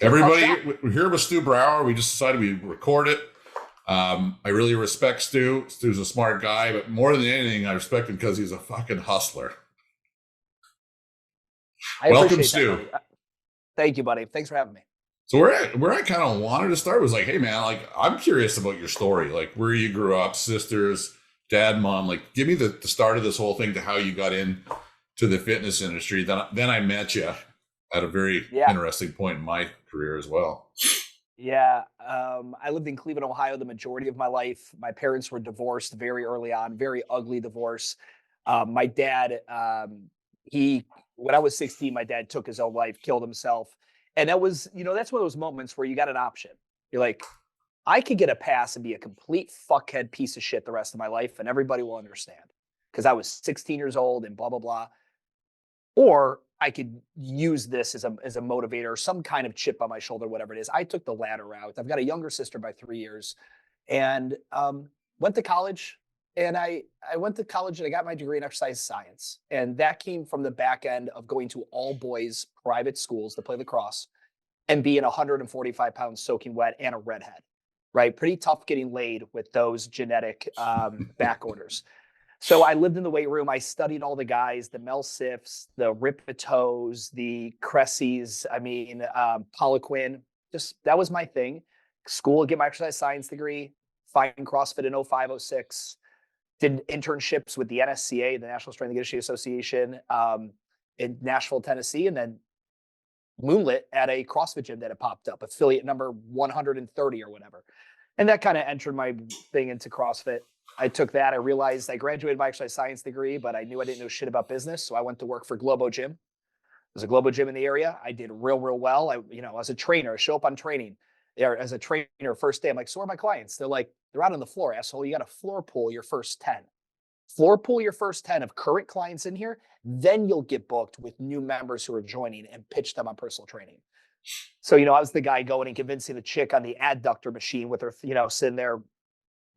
Everybody, we're here with Stu Brauer. We just decided we record it. I really respect Stu. Stu's a smart guy, but more than anything, I respect him because he's a fucking hustler. I Welcome, appreciate that, Stu. buddy. Thank you, buddy. Thanks for having me. So where I kind of wanted to start was like, hey man, like I'm curious about your story, like where you grew up, sisters, dad, mom. Like, give me the start of this whole thing to how you got in to the fitness industry. Then I met you at a very Yeah, interesting point in my career as well. yeah. I lived in Cleveland, Ohio, the majority of my life. My parents were divorced very early on, very ugly divorce. My dad, he, when I was 16, my dad took his own life, killed himself. And that was, that's one of those moments where you got an option. You're like, I could get a pass and be a complete fuckhead piece of shit the rest of my life, and everybody will understand because I was 16 years old and blah, blah, blah. Or I could use this as a motivator, some kind of chip on my shoulder, whatever it is. I took the latter route. I've got a younger sister by 3 years, and went to college. And I went to college and I got my degree in exercise science, and that came from the back end of going to all boys private schools to play lacrosse and being 145 pounds soaking wet and a redhead. Right, pretty tough getting laid with those genetic back orders. So I lived in the weight room. I studied all the guys, the Mel Siffs, the Ripitos, the Cressies. I mean, Poliquin. Just that was my thing. School, get my exercise science degree, find CrossFit in 05, 06. Did internships with the NSCA, the National Strength and Conditioning Association, in Nashville, Tennessee, and then moonlit at a CrossFit gym that had popped up, affiliate number 130 or whatever. And that kind of entered my thing into CrossFit. I took that. I realized I graduated my exercise science degree, but I knew I didn't know shit about business. So I went to work for Globo Gym. There's a Globo Gym in the area. I did real, real well. As a trainer, I show up on training. There as a trainer, first day, I'm like, so are my clients? They're like, they're out on the floor, asshole. You got to floor pool your first 10. Floor pool your first 10 of current clients in here. Then you'll get booked with new members who are joining and pitch them on personal training. So, I was the guy going and convincing the chick on the adductor machine with her, sitting there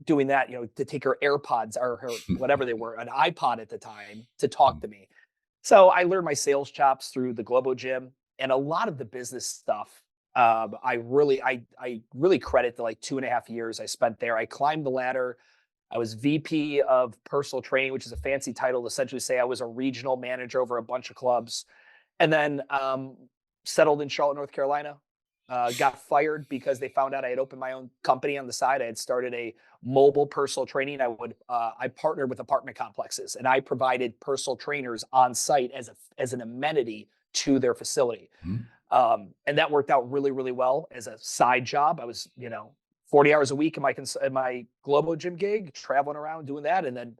doing that, to take her AirPods or her whatever they were, an iPod at the time, to talk to me. So I learned my sales chops through the Globo Gym, and a lot of the business stuff. I really credit the like 2.5 years I spent there. I climbed the ladder. I was VP of personal training, which is a fancy title to essentially say I was a regional manager over a bunch of clubs. And then settled in Charlotte, North Carolina. Got fired because they found out I had opened my own company on the side. I had started a mobile personal training. I partnered with apartment complexes, and I provided personal trainers on site as an amenity to their facility. And that worked out really, really well as a side job. I was, 40 hours a week in my Globo Gym gig, traveling around doing that, and then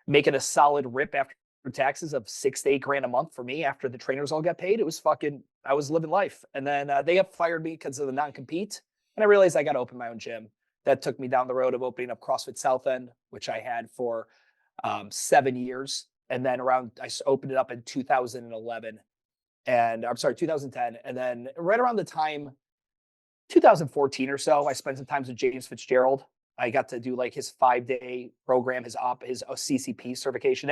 making a solid rip after taxes of 6 to 8 grand a month for me after the trainers all got paid. It was I was living life. And then they got fired me because of the non-compete. And I realized I got to open my own gym. That took me down the road of opening up CrossFit South End, which I had for 7 years. And then I opened it up in 2011. And I'm sorry, 2010. And then right around the time, 2014 or so, I spent some time with James Fitzgerald. I got to do like his 5-day program, his CCP certification.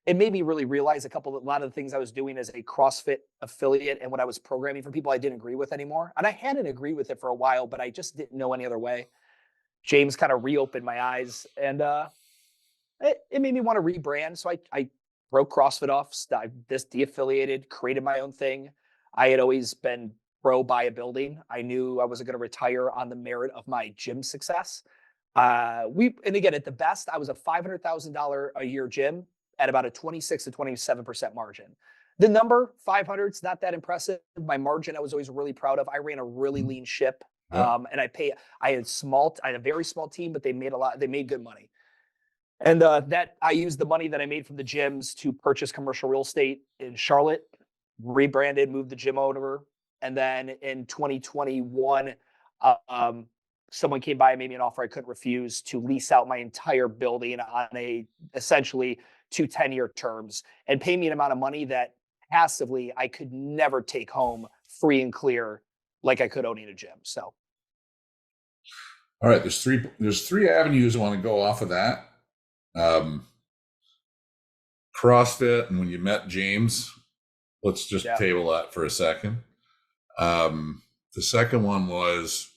It made me really realize a lot of the things I was doing as a CrossFit affiliate and what I was programming for people I didn't agree with anymore. And I hadn't agreed with it for a while, but I just didn't know any other way. James kind of reopened my eyes, and it made me want to rebrand. So I broke CrossFit off, de-affiliated, created my own thing. I had always been pro buy a building. I knew I wasn't going to retire on the merit of my gym success. And again, at the best, I was a $500,000 a year gym at about a 26 to 27% margin. The number 500 is not that impressive. My margin, I was always really proud of. I ran a really lean ship. Yep. And I had a very small team, but they made good money. And that I used the money that I made from the gyms to purchase commercial real estate in Charlotte, rebranded, moved the gym over. And then in 2021, someone came by and made me an offer I couldn't refuse to lease out my entire building on essentially 2 10-year terms and pay me an amount of money that passively I could never take home free and clear like I could owning a gym. So, All right, there's three avenues I want to go off of that. CrossFit, and when you met James, let's just table that for a second. The The second one was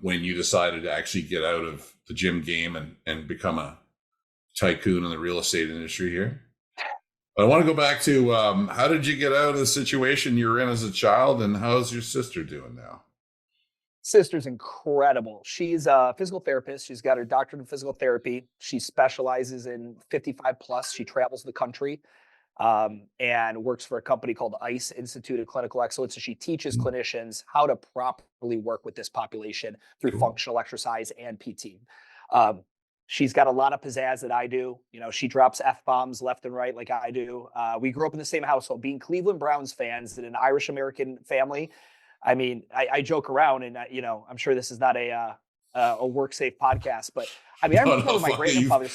when you decided to actually get out of the gym game and become a tycoon in the real estate industry here. But I want to go back to how did you get out of the situation you were in as a child, and how's your sister doing now? Sister's incredible. She's a physical therapist. She's got her doctorate in physical therapy. She specializes in 55 plus. She travels the country and works for a company called ICE, Institute of Clinical Excellence. So she teaches clinicians how to properly work with this population through Cool. functional exercise and PT. Um, she's got a lot of pizzazz that I do. You know, she drops F-bombs left and right like I do. We grew up in the same household, being Cleveland Browns fans in an Irish American family. I mean, I joke around, and you know, I'm sure this is not a work safe podcast, but I mean, I No, remember no, my grandfather.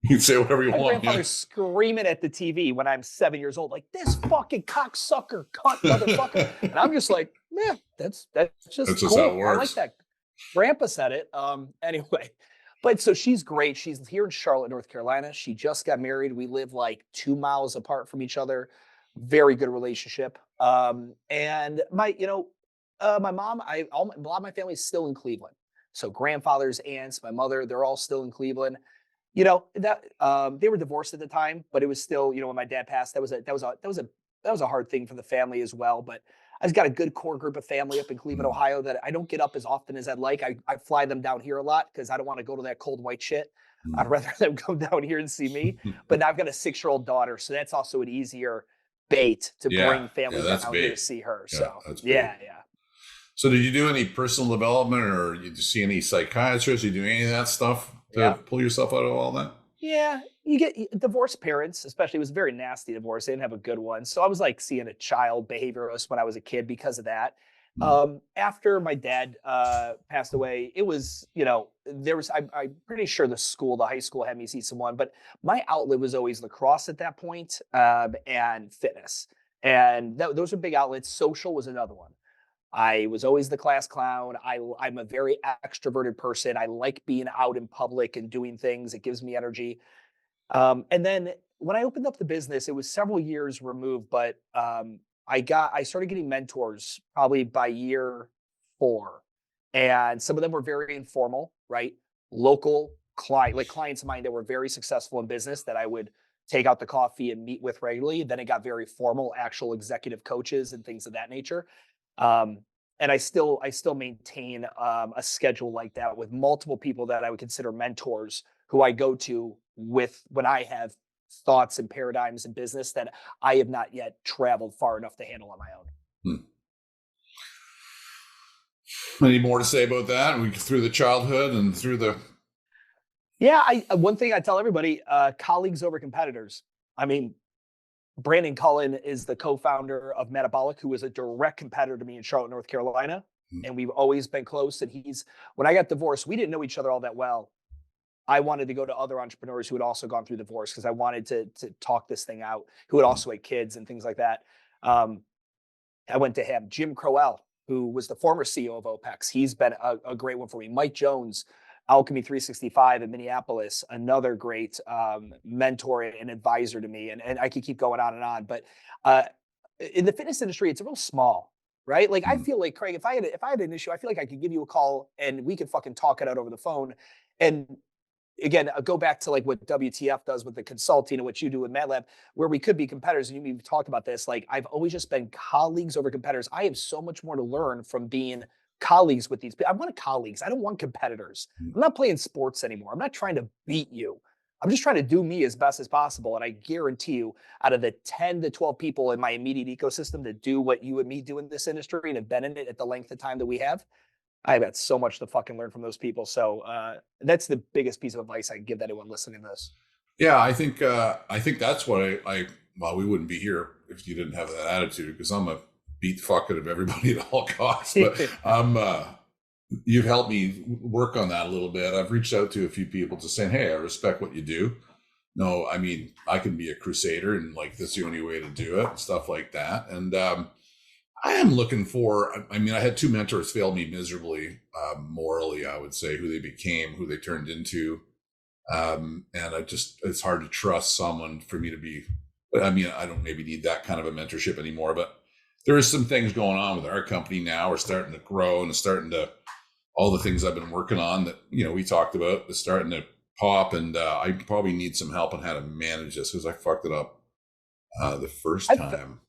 you can say whatever you My want. grandfather's screaming at the TV when I'm 7 years old, like this fucking cocksucker, cunt motherfucker, and I'm just like, man, that's just That's cool. just how it I works. like that. Grandpa said it. Anyway, but so she's great. She's here in Charlotte, North Carolina. She just got married. We live like 2 miles apart from each other. Very good relationship. And my mom, a lot of my family is still in Cleveland. So grandfathers, aunts, my mother, they're all still in Cleveland. You know that they were divorced at the time, but it was still, you know, when my dad passed, that was a hard thing for the family as well. But I've got a good core group of family up in Cleveland, Ohio, that I don't get up as often as I'd like. I fly them down here a lot because I don't want to go to that cold white shit. I'd rather them come down here and see me. But now I've got a 6-year-old daughter, so that's also an easier bait to Yeah, bring family that's down here to big. see her. Yeah, So that's big. yeah. So did you do any personal development, or you see any psychiatrists? You do any of that stuff to Yeah. pull yourself out of all that? Yeah, you get divorced parents, especially. It was a very nasty divorce. They didn't have a good one. So I was like seeing a child behaviorist when I was a kid because of that. Mm. After my dad passed away, it was, you know, I'm pretty sure the high school had me see someone, but my outlet was always lacrosse at that point, and fitness. And those are big outlets. Social was another one. I was always the class clown. I'm a very extroverted person. I like being out in public and doing things. It gives me energy. And then when I opened up the business, it was several years removed, but I started getting mentors probably by year 4, and some of them were very informal, right? Local clients of mine that were very successful in business that I would take out the coffee and meet with regularly. Then it got very formal, actual executive coaches and things of that nature. Um, and I still maintain a schedule like that with multiple people that I would consider mentors who I go to with when I have thoughts and paradigms in business that I have not yet traveled far enough to handle on my own. Any more to say about that? We through the childhood and through the. Yeah, one thing I tell everybody: colleagues over competitors. I mean, Brandon Cullen is the co-founder of Metabolic, who is a direct competitor to me in Charlotte, North Carolina, and we've always been close. And when I got divorced, we didn't know each other all that well. I wanted to go to other entrepreneurs who had also gone through divorce because I wanted to talk this thing out, who had also had kids and things like that. I went to him. Jim Crowell, who was the former CEO of OPEX. He's been a great one for me. Mike Jones, Alchemy 365 in Minneapolis, another great mentor and advisor to me. And I could keep going on and on. But in the fitness industry, it's real small, right? Like I feel like, Craig, if I had an issue, I feel like I could give you a call and we could fucking talk it out over the phone. And again, I'll go back to like what WTF does with the consulting and what you do with MadLab, where we could be competitors. And you've talked about this. Like I've always just been colleagues over competitors. I have so much more to learn from being colleagues with these people. I want colleagues. I don't want competitors. I'm not playing sports anymore. I'm not trying to beat you. I'm just trying to do me as best as possible. And I guarantee you, out of the 10 to 12 people in my immediate ecosystem that do what you and me do in this industry and have been in it at the length of time that we have, I've got so much to fucking learn from those people. So that's the biggest piece of advice I can give anyone listening to this. Yeah, I think that's what I well, we wouldn't be here if you didn't have that attitude, because I'm a beat the fuck out of everybody at all costs. But you've helped me work on that a little bit. I've reached out to a few people to say, hey, I respect what you do. No, I mean, I can be a crusader and like that's the only way to do it and stuff like that. And I am looking for, I mean, I had 2 mentors fail me miserably, morally, I would say, who they became, who they turned into. And it's hard to trust someone for me to be, I mean, I don't maybe need that kind of a mentorship anymore, but there is some things going on with our company now. We're starting to grow and starting to, all the things I've been working on that, we talked about is starting to pop. And I probably need some help on how to manage this because I fucked it up the first I've time,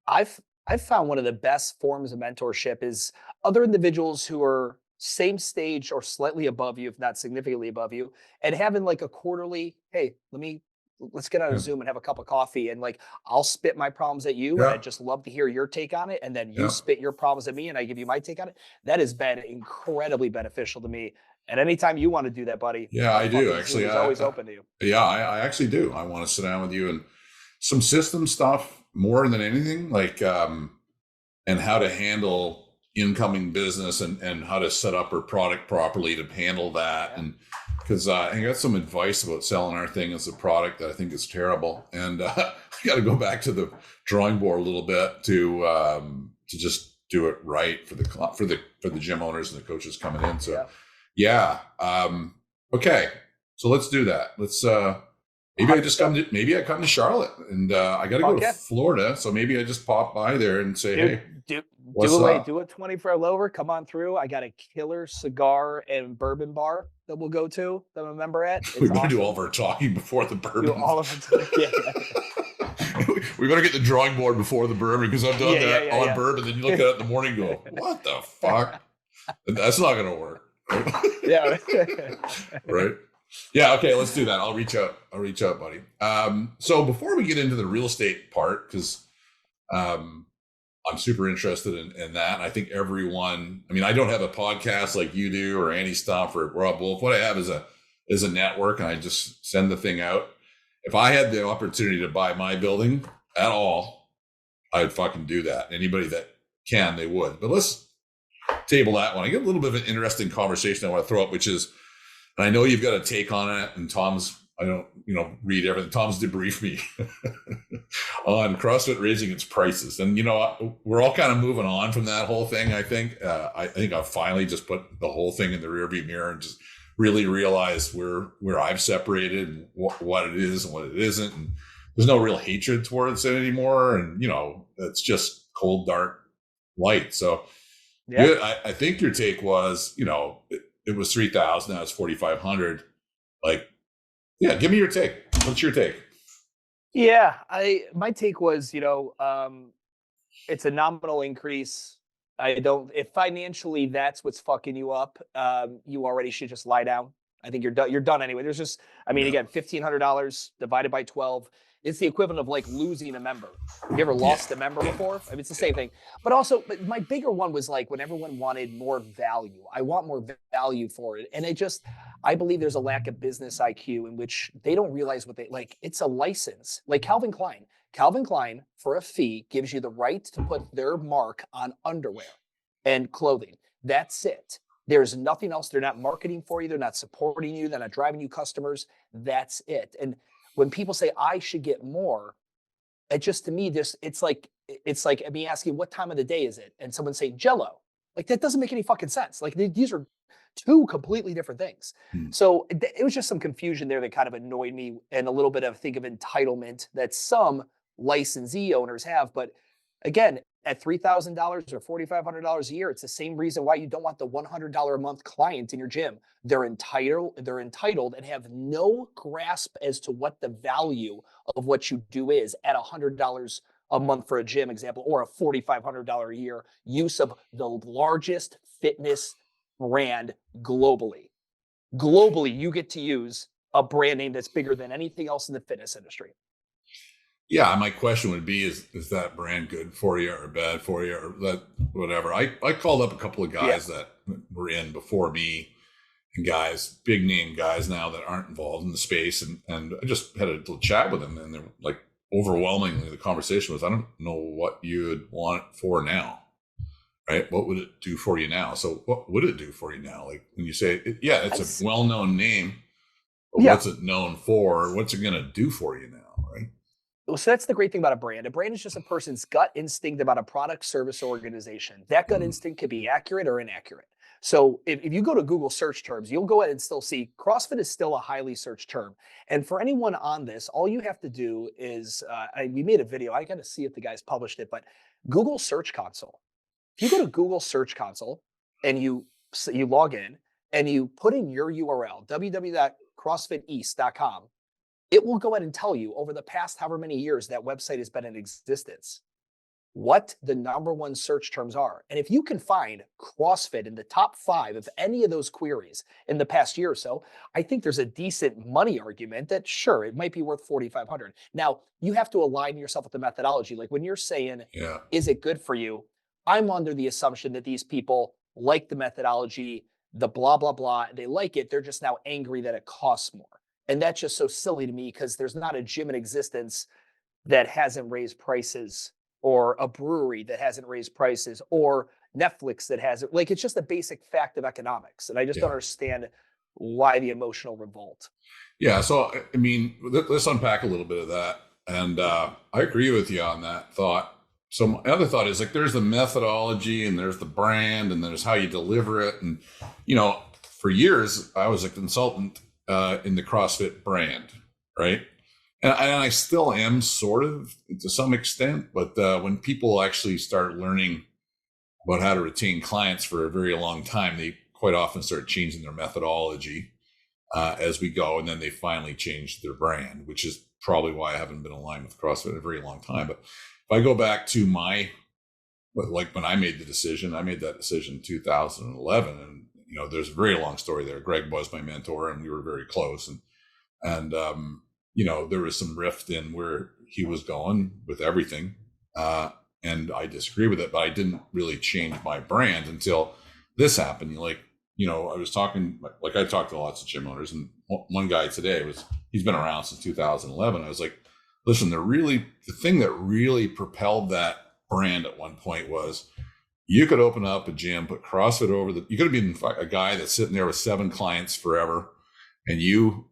I've I've found one of the best forms of mentorship is other individuals who are same stage or slightly above you, if not significantly above you, and having like a quarterly, hey, let's get on a Yeah. Zoom and have a cup of coffee. And like I'll spit my problems at you and Yeah. I'd just love to hear your take on it. And then you Yeah. spit your problems at me and I give you my take on it. That has been incredibly beneficial to me. And anytime you want to do that, buddy, Yeah, my I do fucking Zoom actually. is always open to you. Yeah, I actually do. I want to sit down with you and some system stuff more than anything, like, and how to handle incoming business and how to set up our product properly to handle that. Yeah. And because I got some advice about selling our thing as a product that I think is terrible. And I got to go back to the drawing board a little bit to just do it right for the gym owners and the coaches coming in. So yeah. Okay. So let's do that. Let's maybe I come to Charlotte and I got to go to Florida. So maybe I just pop by there and say, hey, what's up? Do a 24 lower. Come on through. I got a killer cigar and bourbon bar that we'll go to that I'm a member at. We better do all of our talking before the bourbon. Do all of it. Yeah. We better get the drawing board before the bourbon because I've done that on bourbon. Then you look at it in the morning and go, what the fuck? That's not going to work. Yeah. Right. Yeah. Okay. Let's do that. I'll reach out, buddy. So before we get into the real estate part, because I'm super interested in that. And I think everyone, I don't have a podcast like you do or Andy Stomp or Rob Wolf. What I have is a network and I just send the thing out. If I had the opportunity to buy my building at all, I'd fucking do that. Anybody that can, they would. But let's table that one. I get a little bit of an interesting conversation I want to throw up, which is, and I know you've got a take on it, and Tom's, I don't, read everything. Tom's debriefed me on CrossFit raising its prices. And, we're all kind of moving on from that whole thing, I think. I think I've finally just put the whole thing in the rearview mirror and just really realized where I've separated and what it is and what it isn't. And there's no real hatred towards it anymore. And, it's just cold, dark light. So I think your take was, it was 3,000, now it's 4,500. Like, yeah, give me your take. What's your take? Yeah, my take was, it's a nominal increase. If financially that's what's fucking you up, you already should just lie down. I think you're done anyway. There's just, again, $1,500 divided by 12. It's the equivalent of like losing a member. Have you ever lost a member before? It's the same thing. But my bigger one was like when everyone wanted more value. I want more value for it. And I believe there's a lack of business IQ in which they don't realize what it's a license. Like Calvin Klein. Calvin Klein, for a fee, gives you the right to put their mark on underwear and clothing. That's it. There's nothing else. They're not marketing for you. They're not supporting you. They're not driving you customers. That's it. And when people say I should get more, it just to me, it's like me asking what time of the day is it, and someone saying Jell-O. Like that doesn't make any fucking sense. Like these are two completely different things. So it was just some confusion there that kind of annoyed me, and a little bit of entitlement that some licensee owners have. But again, at $3,000 or $4,500 a year, it's the same reason why you don't want the $100 a month client in your gym. They're entitled and have no grasp as to what the value of what you do is at $100 a month for a gym example, or a $4,500 a year use of the largest fitness brand globally. Globally, you get to use a brand name that's bigger than anything else in the fitness industry. Yeah, my question would be, is that brand good for you or bad for you or that whatever? I called up a couple of guys that were in before me, and big name guys now that aren't involved in the space. And I just had a little chat with them, and they're like, overwhelmingly, the conversation was, I don't know what you'd want it for now, right? What would it do for you now? So what would it do for you now? Like when you say, it's a well-known name, but what's it known for? What's it going to do for you now, right? So that's the great thing about a brand. A brand is just a person's gut instinct about a product, service, or organization. That gut instinct could be accurate or inaccurate. So if you go to Google search terms, you'll go ahead and still see CrossFit is still a highly searched term. And for anyone on this, all you have to do is, we made a video. I got to see if the guys published it, but Google Search Console. If you go to Google Search Console and you log in and you put in your URL, www.crossfiteast.com, it will go ahead and tell you over the past however many years that website has been in existence what the number one search terms are. And if you can find CrossFit in the top 5 of any of those queries in the past year or so, I think there's a decent money argument that sure, it might be worth 4,500. Now, you have to align yourself with the methodology. Like when you're saying, Yeah. is it good for you? I'm under the assumption that these people like the methodology, the blah, blah, blah. They like it. They're just now angry that it costs more. And that's just so silly to me because there's not a gym in existence that hasn't raised prices, or a brewery that hasn't raised prices, or Netflix that hasn't. Like, it's just a basic fact of economics. And I just don't Yeah. understand why the emotional revolt. Yeah. So, I mean, let's unpack a little bit of that. And I agree with you on that thought. So my other thought is like, there's the methodology and there's the brand and there's how you deliver it. And, for years, I was a consultant in the CrossFit brand, right? And I still am sort of to some extent, but when people actually start learning about how to retain clients for a very long time, they quite often start changing their methodology as we go. And then they finally change their brand, which is probably why I haven't been aligned with CrossFit in a very long time. But if I go back to like when I made that decision in 2011. And, there's a very long story there. Greg was my mentor and we were very close. And there was some rift in where he was going with everything. And I disagree with it, but I didn't really change my brand until this happened. I was talking, like I talked to lots of gym owners, and one guy today he's been around since 2011. I was like, listen, the thing that really propelled that brand at one point was you could open up a gym, put CrossFit you could have been a guy that's sitting there with 7 clients forever. And you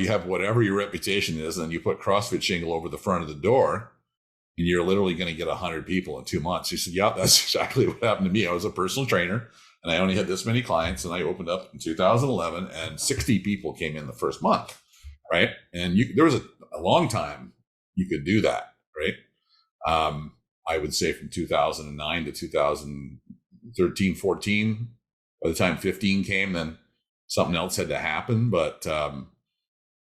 have whatever your reputation is, and you put CrossFit shingle over the front of the door, and you're literally going to get 100 people in 2 months. He said, yeah, that's exactly what happened to me. I was a personal trainer, and I only had this many clients, and I opened up in 2011, and 60 people came in the first month, right? And there was a long time you could do that, right? I would say from 2009 to 2013, 14. By the time 15 came, then something else had to happen. But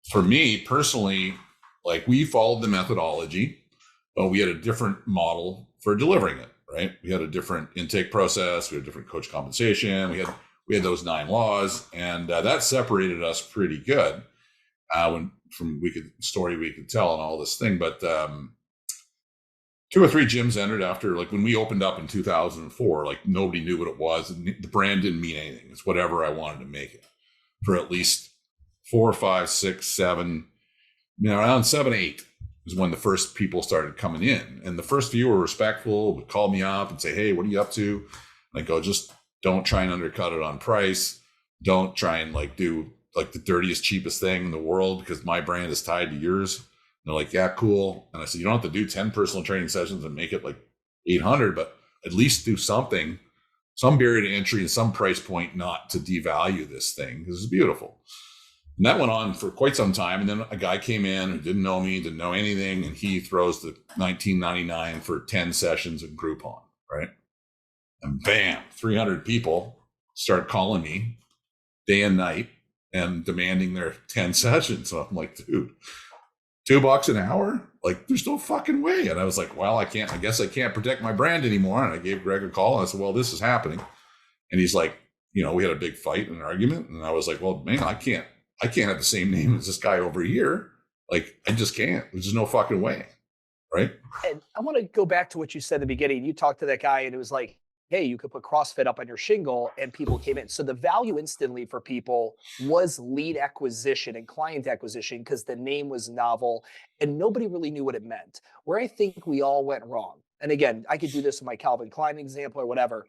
for me personally, like we followed the methodology, but we had a different model for delivering it, right? We had a different intake process. We had different coach compensation. We had those 9 laws, and that separated us pretty good story we could tell and all this thing. But 2 or 3 gyms entered after, like when we opened up in 2004, like nobody knew what it was. And the brand didn't mean anything. It's whatever I wanted to make it for at least 4, 5, 6, 7, around 7, 8 is when the first people started coming in. And the first few were respectful, would call me up and say, hey, what are you up to? And I go, just don't try and undercut it on price. Don't try and do the dirtiest, cheapest thing in the world because my brand is tied to yours. They're like, yeah, cool. And I said, you don't have to do 10 personal training sessions and make it like 800, but at least do something, some barrier to entry and some price point, not to devalue this thing because it's beautiful. And that went on for quite some time. And then a guy came in who didn't know me, didn't know anything. And he throws the $19.99 for 10 sessions in Groupon, right? And bam, 300 people start calling me day and night and demanding their 10 sessions. So I'm like, dude, $2 an hour? Like, there's no fucking way. And I was like, well, I guess I can't protect my brand anymore. And I gave Greg a call and I said, well, this is happening. And he's like, we had a big fight and an argument. And I was like, well, man, I can't have the same name as this guy over here. Like, I just can't. There's just no fucking way. Right. And I want to go back to what you said in the beginning. You talked to that guy and it was like, hey, you could put CrossFit up on your shingle and people came in. So the value instantly for people was lead acquisition and client acquisition because the name was novel and nobody really knew what it meant. Where I think we all went wrong. And again, I could do this in my Calvin Klein example or whatever.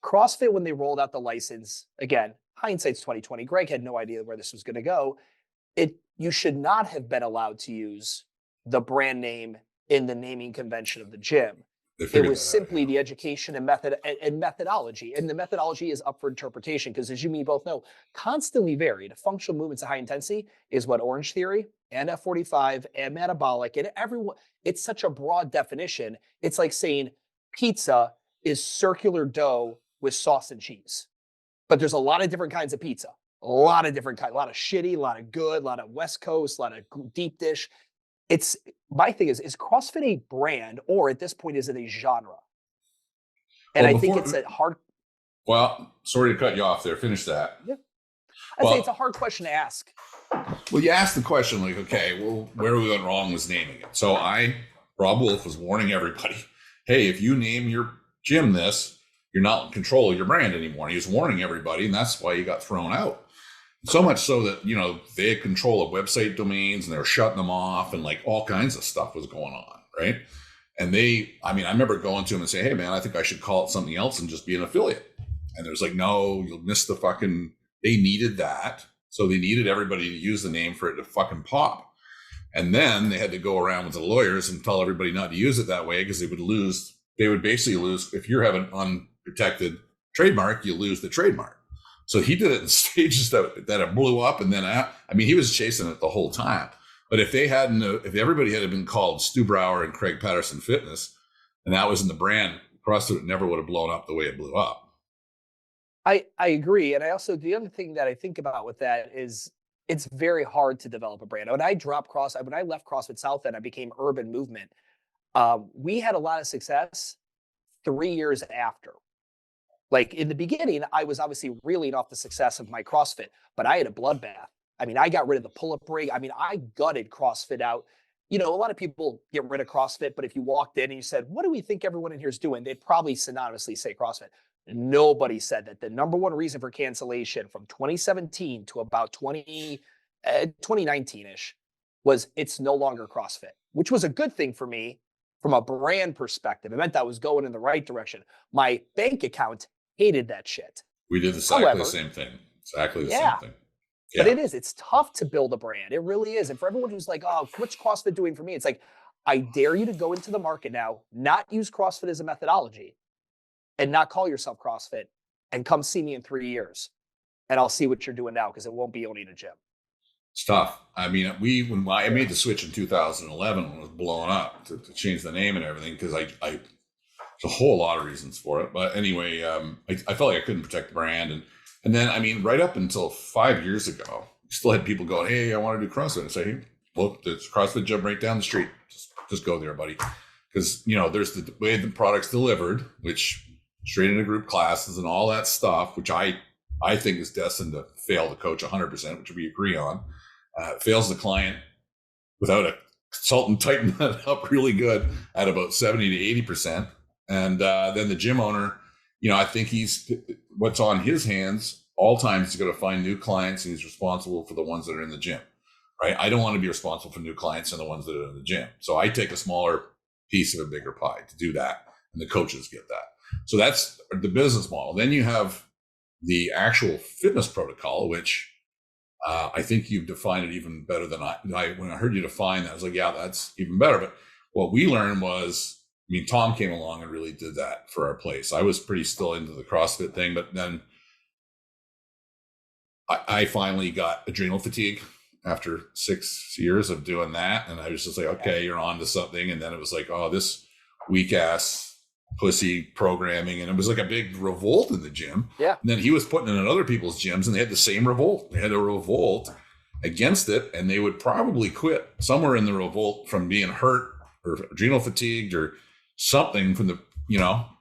CrossFit, when they rolled out the license, again, hindsight's 2020. Greg had no idea where this was going to go. You should not have been allowed to use the brand name in the naming convention of the gym. It was simply the education and methodology. And the methodology is up for interpretation because, as you and me both know, constantly varied. Functional movements of high intensity is what Orange Theory and F45 and metabolic and everyone, it's such a broad definition. It's like saying pizza is circular dough with sauce and cheese. But there's a lot of different kinds of pizza. A lot of different kinds, a lot of shitty, a lot of good, a lot of West Coast, a lot of deep dish. It's my thing is CrossFit a brand or at this point is it a genre? And Well, I think it's a hard. well, sorry to cut you off there. Finish that. Yeah, I'd say it's a Well, hard question to ask. well, you asked the question like, okay, well, where we went wrong was naming it. So Rob Wolf, was warning everybody, hey, if you name your gym this, you're not in control of your brand anymore. He was warning everybody, and that's why he got thrown out. So much so that, they had control of website domains and they were shutting them off and like all kinds of stuff was going on, right? And I remember going to him and saying, hey, man, I think I should call it something else and just be an affiliate. And there's like, no, you'll miss they needed that. So they needed everybody to use the name for it to fucking pop. And then they had to go around with the lawyers and tell everybody not to use it that way because they would basically lose. If you have an unprotected trademark, you lose the trademark. So he did it in stages that it blew up. And then, he was chasing it the whole time. But if everybody had been called Stu Brauer and Craig Patterson Fitness, and that was in the brand, CrossFit never would have blown up the way it blew up. I agree. And the other thing that I think about with that is it's very hard to develop a brand. When I left CrossFit South End, I became Urban Movement. We had a lot of success 3 years after. Like in the beginning, I was obviously reeling off the success of my CrossFit, but I had a bloodbath. I got rid of the pull-up rig. I gutted CrossFit out. A lot of people get rid of CrossFit, but if you walked in and you said, what do we think everyone in here is doing? They'd probably synonymously say CrossFit. Nobody said that the number one reason for cancellation from 2017 to about 2019-ish was it's no longer CrossFit, which was a good thing for me from a brand perspective. It meant I was going in the right direction. My bank account hated that shit. We did exactly the same thing. Exactly the same thing. Yeah. But it's tough to build a brand. It really is. And for everyone who's like, oh, what's CrossFit doing for me? It's like, I dare you to go into the market now, not use CrossFit as a methodology and not call yourself CrossFit and come see me in 3 years. And I'll see what you're doing now because it won't be owning a gym. It's tough. When I made the switch in 2011 when it was blowing up to change the name and everything, because there's a whole lot of reasons for it. But anyway, I felt like I couldn't protect the brand. And then, right up until 5 years ago, we still had people going, hey, I want to do CrossFit. And say, hey, look, there's a CrossFit gym right down the street. Just go there, buddy. Because, there's the way the product's delivered, which straight into group classes and all that stuff, which I think is destined to fail the coach 100%, which we agree on. Fails the client without a consultant tighten that up really good at about 70 to 80%. And then the gym owner, I think what's on his hands all times, he's going to find new clients and he's responsible for the ones that are in the gym, right? I don't want to be responsible for new clients and the ones that are in the gym. So I take a smaller piece of a bigger pie to do that. And the coaches get that. So that's the business model. Then you have the actual fitness protocol, which I think you've defined it even better than when I heard you define that, I was like, yeah, that's even better. But what we learned was, Tom came along and really did that for our place. I was pretty still into the CrossFit thing, but then I finally got adrenal fatigue after 6 years of doing that. And I was just like, okay, you're on to something. And then it was like, oh, this weak ass pussy programming. And it was like a big revolt in the gym. Yeah. And then he was putting it in other people's gyms and they had the same revolt. They had a revolt against it. And they would probably quit somewhere in the revolt from being hurt or adrenal fatigued or something from the,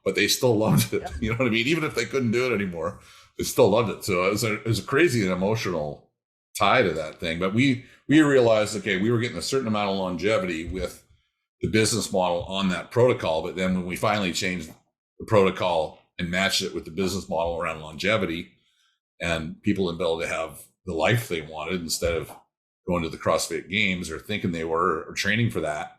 but they still loved it. Yeah. You know what I mean? Even if they couldn't do it anymore, they still loved it. So it was a crazy and emotional tie to that thing. But we realized, okay, we were getting a certain amount of longevity with the business model on that protocol. But then when we finally changed the protocol and matched it with the business model around longevity and people to be able to have the life they wanted instead of going to the CrossFit Games or thinking they were or training for that,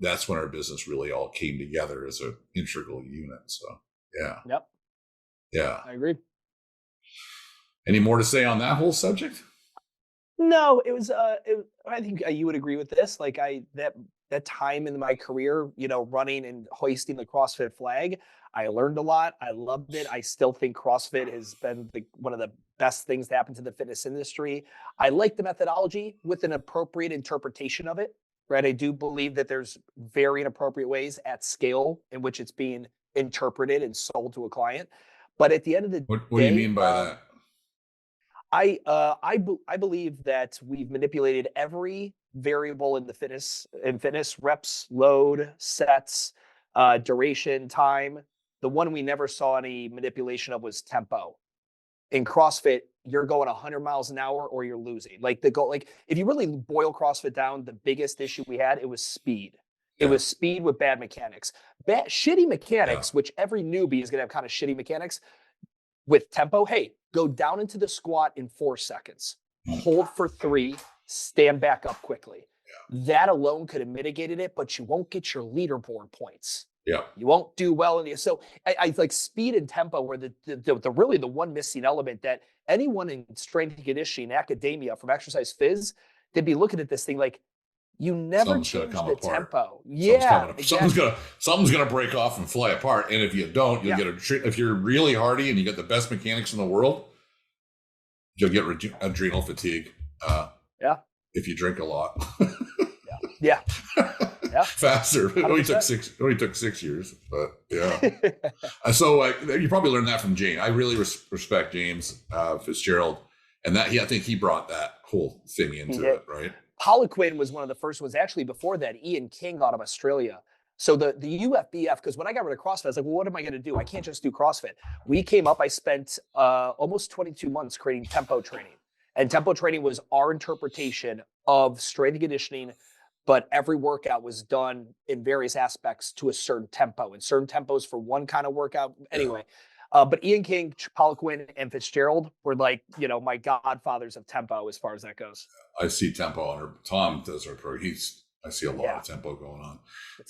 that's when our business really all came together as an integral unit. So, yeah. Yep. Yeah. I agree. Any more to say on that whole subject? No, it was, I think you would agree with this. Like that time in my career, running and hoisting the CrossFit flag, I learned a lot. I loved it. I still think CrossFit has been one of the best things to happen to the fitness industry. I like the methodology with an appropriate interpretation of it. right? I do believe that there's very inappropriate ways at scale in which it's being interpreted and sold to a client. But at the end of the What do you day, mean by that? I believe that we've manipulated every variable in the fitness reps, load, sets, duration, time. The one we never saw any manipulation of was tempo. In CrossFit, you're going 100 miles an hour or you're losing. Like the goal, like if you really boil CrossFit down, the biggest issue we had, it was speed. It Yeah. was speed with bad mechanics. Shitty Yeah. mechanics, which every newbie is going to have kind of shitty mechanics with tempo. Hey, go down into the squat in 4 seconds, hold for 3, stand back up quickly. That alone could have mitigated it, but you won't get your leaderboard points. Yeah. You won't do well in the so I like speed and tempo were the really the one missing element that anyone in strength and conditioning academia from exercise phys, they'd be looking at this thing like you never Something's gonna change come the apart. tempo. Yeah, exactly. Something's gonna break off and fly apart. And if you don't, you'll Yeah. get if you're really hardy and you get the best mechanics in the world, you'll get adrenal fatigue. Yeah. If you drink a lot. Yeah. Yeah. Faster. It only took 6 years, but yeah. So you probably learned that from James. I really respect James Fitzgerald, and that I think he brought that whole thing into it, right? Poliquin was one of the first ones. Actually, before that, Ian King out of Australia. So the UFBF, because when I got rid of CrossFit, I was like, well, what am I going to do? I can't just do CrossFit. We came up, I spent almost 22 months creating tempo training. And tempo training was our interpretation of strength and conditioning, but every workout was done in various aspects to a certain tempo, and certain tempos for one kind of workout. Anyway, but Ian King, Poliquin, and Fitzgerald were like, my godfathers of tempo as far as that goes. I see tempo under Tom does our program. I see a lot of tempo going on.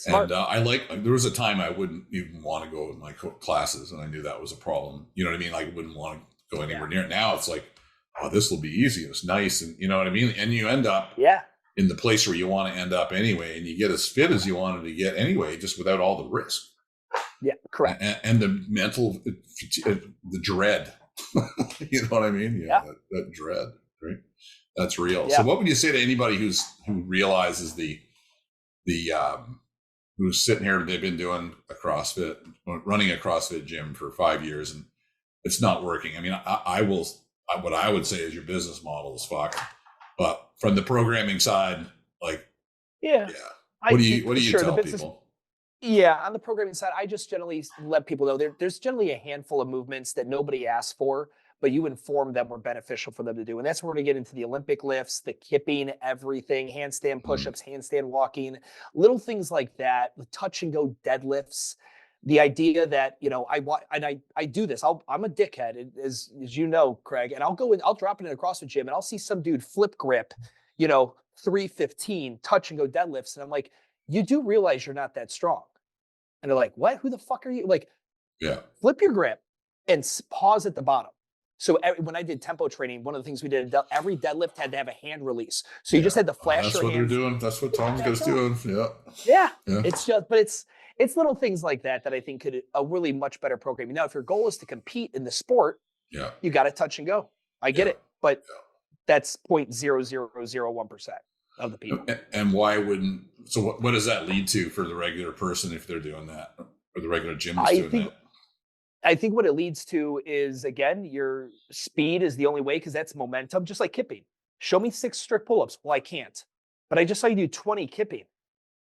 And there was a time I wouldn't even want to go with my classes, and I knew that was a problem. You know what I mean? Like I wouldn't want to go anywhere near it. Now it's like, oh, this will be easy. It's nice. And you know what I mean? And you end up in the place where you want to end up anyway, and you get as fit as you wanted to get anyway, just without all the risk. Yeah, correct. And the mental, the dread. You know what I mean? Yeah. That dread, right? That's real. Yeah. So what would you say to anybody who realizes who's sitting here, they've been doing running a CrossFit gym for 5 years and it's not working? I mean, what I would say is your business model is fucked, but from the programming side, like, what do you tell people? Yeah, on the programming side, I just generally let people know there's generally a handful of movements that nobody asks for, but you inform them were beneficial for them to do. And that's where we get into the Olympic lifts, the kipping, everything, handstand push-ups, handstand walking, little things like that, the touch and go deadlifts. The idea that, I do this. I'm a dickhead, as you know, Craig, and I'll drop it in a CrossFit gym and I'll see some dude flip grip, 315 touch and go deadlifts. And I'm like, you do realize you're not that strong. And they're like, what? Who the fuck are you? Like, flip your grip and pause at the bottom. So when I did tempo training, one of the things we did, every deadlift had to have a hand release. So you just had to flash your hands. That's what they're doing. That's what Tom's guys doing. Yeah. It's just, but it's little things like that I think could a really much better programming. Now, if your goal is to compete in the sport, you got to touch and go. I get it, but that's 0.0001% of the people. And why wouldn't? So what does that lead to for the regular person if they're doing that, or the regular gym is doing that? I think what it leads to is, again, your speed is the only way, because that's momentum, just like kipping. Show me 6 strict pull-ups. Well, I can't. But I just saw you do 20 kipping.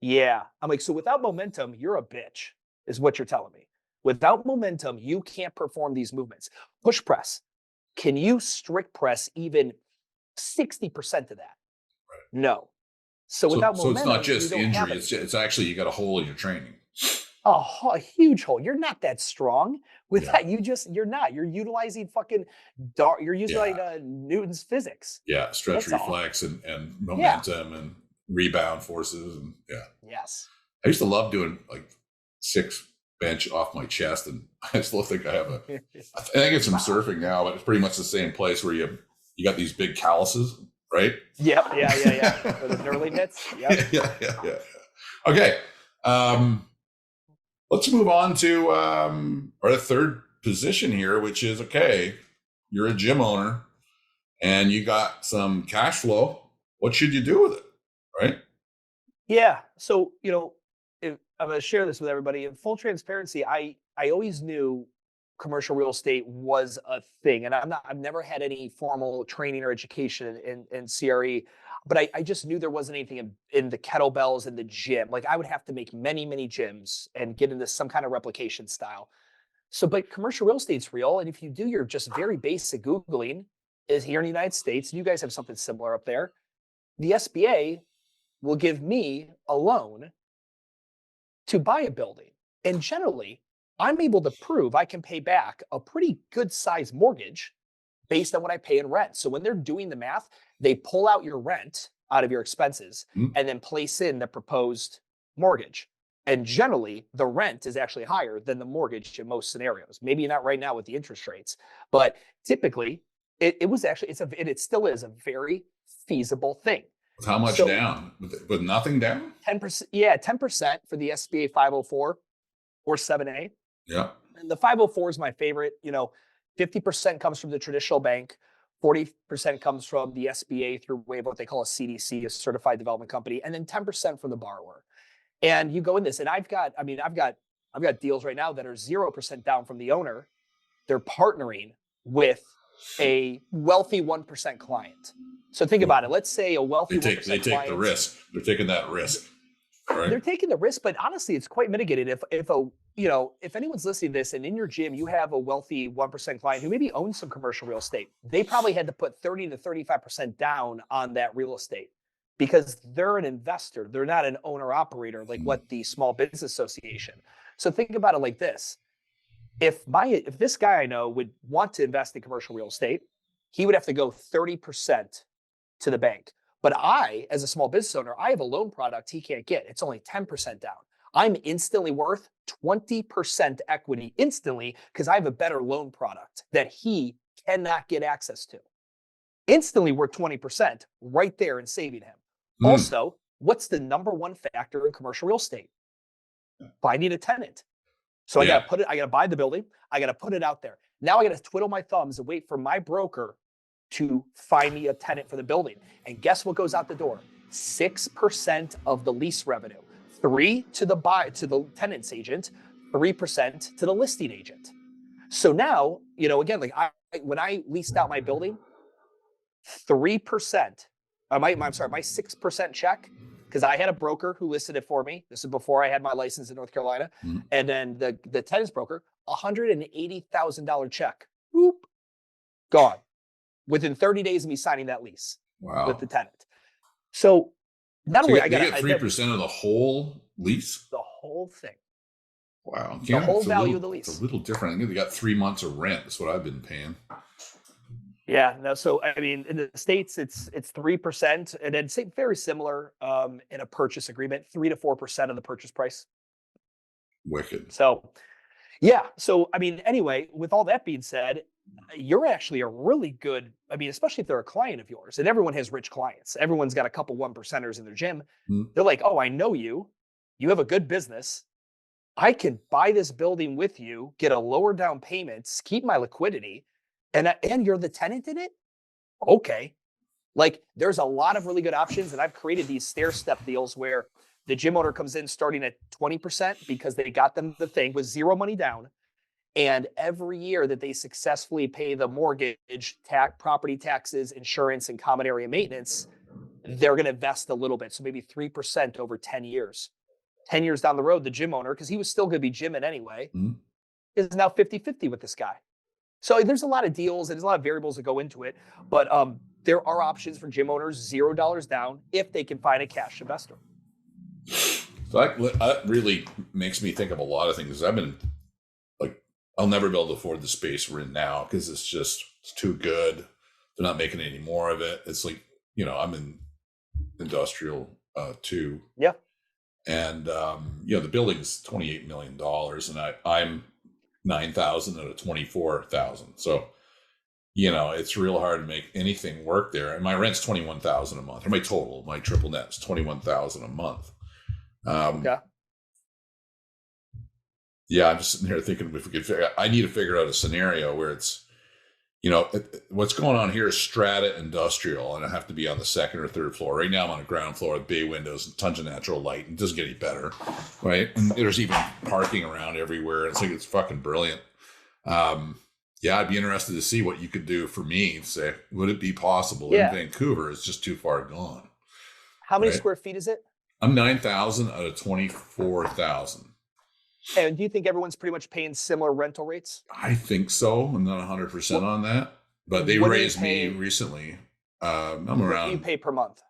Yeah. I'm like, so without momentum, you're a bitch, is what you're telling me. Without momentum, you can't perform these movements. Push press. Can you strict press even 60% of that? Right. No. So without momentum, it's not just injury. It's actually, you got a hole in your training. A huge hole. You're not that strong with that. You're not. You're utilizing you're using Newton's physics. Yeah, stretch reflex and momentum and rebound forces and Yes. I used to love doing like 6 bench off my chest, and I still think I have I think it's some surfing now, but it's pretty much the same place where you got these big calluses, right? Yep. For the knurling hits. Yep. Yeah. Okay. Let's move on to our third position here, which is, you're a gym owner and you got some cash flow. What should you do with it, right? Yeah. So, if I'm going to share this with everybody in full transparency, I always knew commercial real estate was a thing. And I've never had any formal training or education in CRE, but I just knew there wasn't anything in the kettlebells and the gym. Like I would have to make many, many gyms and get into some kind of replication style. So, but commercial real estate's real. And if you do your just very basic Googling, is here in the United States, and you guys have something similar up there, the SBA will give me a loan to buy a building. And generally, I'm able to prove I can pay back a pretty good sized mortgage based on what I pay in rent. So when they're doing the math, they pull out your rent out of your expenses Mm. and then place in the proposed mortgage. And generally, the rent is actually higher than the mortgage in most scenarios. Maybe not right now with the interest rates, but typically it was actually, it still is a very feasible thing. With how much So down? With nothing down? 10%, yeah, 10% for the SBA 504 or 7A. Yeah. And the 504 is my favorite. 50% comes from the traditional bank, 40% comes from the SBA through way of what they call a CDC, a certified development company, and then 10% from the borrower. And you go in this, and I've got deals right now that are 0% down from the owner. They're partnering with a wealthy 1% client. So think about it. Let's say a wealthy They 1% take client, the risk. They're taking that risk. Right. they're taking the risk, but honestly, it's quite mitigated. If anyone's listening to this and in your gym you have a wealthy 1% client who maybe owns some commercial real estate, they probably had to put 30 to 35% down on that real estate because they're an investor. They're not an owner operator like what the Small Business Association. So think about it like this. If this guy I know would want to invest in commercial real estate, he would have to go 30% to the bank. But I, as a small business owner, I have a loan product he can't get. It's only 10% down. I'm instantly worth 20% equity instantly because I have a better loan product that he cannot get access to. Instantly worth 20% right there and saving him. Also, what's the number one factor in commercial real estate? Finding a tenant. So I got to buy the building. I got to put it out there. Now I got to twiddle my thumbs and wait for my broker to find me a tenant for the building. And guess what goes out the door? 6% of the lease revenue. 3% to the tenant's agent, 3% to the listing agent. So now, again, like when I leased out my building, 3%, my 6% check, because I had a broker who listed it for me. This is before I had my license in North Carolina. And then the tenant's broker, $180,000 check. Boop, gone. Within 30 days of me signing that lease with the tenant. So not only I get 3% of the whole lease? The whole thing. Wow. The whole value of the lease. It's a little different. I think they got 3 months of rent. That's what I've been paying. Yeah, no. So I mean, in the States, it's 3%, and then very similar in a purchase agreement, 3 to 4% of the purchase price. Wicked. So, yeah. So I mean, anyway, with all that being said, you're actually a really good. I mean, especially if they're a client of yours, and everyone has rich clients. Everyone's got a couple 1%ers in their gym. They're like, oh, I know you. You have a good business. I can buy this building with you, get a lower down payment, keep my liquidity. And you're the tenant in it? Okay. Like there's a lot of really good options. And I've created these stair step deals where the gym owner comes in starting at 20% because they got them the thing with zero money down. And every year that they successfully pay the mortgage, property taxes, insurance, and common area maintenance, they're going to invest a little bit. So maybe 3% over 10 years. 10 years down the road, the gym owner, because he was still going to be gymming anyway, is now 50-50 with this guy. So there's a lot of deals and there's a lot of variables that go into it, but there are options for gym owners, $0 down, if they can find a cash investor. So that really makes me think of a lot of things. I've been like, I'll never be able to afford the space we're in now because it's too good. They're not making any more of it. It's like, I'm in industrial too. Yeah. And, the building's $28 million and I'm 9,000 out of 24,000. So, it's real hard to make anything work there. And my rent's 21,000 a month, or my triple net's 21,000 a month. Yeah, I'm just sitting here thinking if we could I need to figure out a scenario where it's, What's going on here is strata industrial, and I have to be on the second or third floor. Right now, I'm on the ground floor with bay windows and tons of natural light, and it doesn't get any better, right? And there's even parking around everywhere. It's like it's fucking brilliant. Yeah, I'd be interested to see what you could do for me. Say, would it be possible in Vancouver? It's just too far gone. How many square feet is it? I'm 9,000 out of 24,000. And do you think everyone's pretty much paying similar rental rates? I think so. I'm not 100% on that, but they raised me recently. I'm around. What do you pay per month?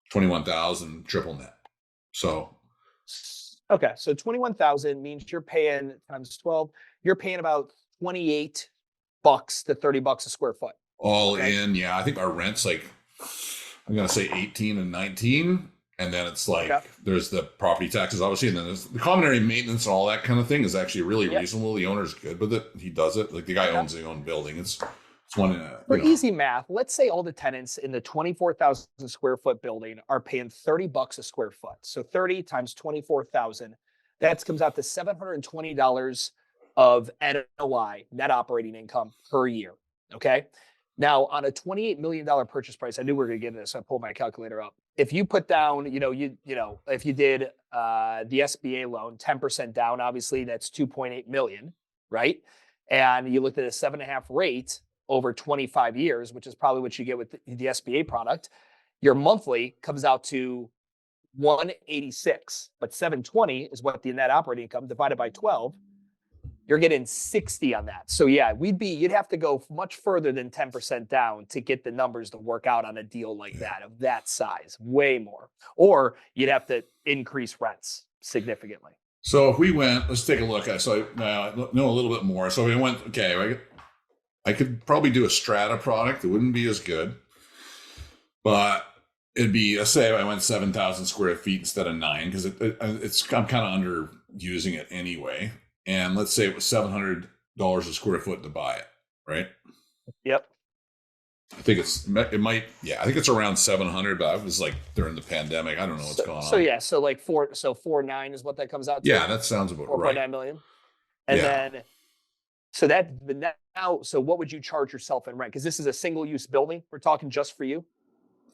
21,000 triple net. So. Okay, so 21,000 means you're paying times 12. You're paying about $28 to $30 a square foot. All in, yeah. I think our rent's like, I'm gonna say 18 and 19. And then it's like, there's the property taxes, obviously. And then there's the common area maintenance and all that kind of thing is actually really reasonable. The owner's good with it. He does it. Like the guy owns his own building. It's one in a, for easy math. Let's say all the tenants in the 24,000 square foot building are paying $30 a square foot. So 30 times 24,000, that comes out to $720 of NOI, net operating income per year. Okay. Now, on a $28 million purchase price, I knew we were going to get into this. So I pulled my calculator up. If you put down, if you did the SBA loan, 10% down, obviously that's 2.8 million, right? And you looked at a 7.5 rate over 25 years, which is probably what you get with the SBA product. Your monthly comes out to 186, but 720 is what the net operating income divided by 12. You're getting 60 on that. So yeah, you'd have to go much further than 10% down to get the numbers to work out on a deal like that, of that size, way more. Or you'd have to increase rents significantly. So if we went, let's take a look. So I know a little bit more. So we went, okay, I could probably do a strata product. It wouldn't be as good, but it'd be, let's say I went 7,000 square feet instead of 9, because I'm kind of underusing it anyway. And let's say it was $700 a square foot to buy it, right? Yep. I think I think it's around 700, but I was like during the pandemic. I don't know what's going on. So yeah, so like 4.9 is what that comes out to. Yeah, that sounds about right. 4.9 million. And then, so what would you charge yourself in rent? Because this is a single use building. We're talking just for you.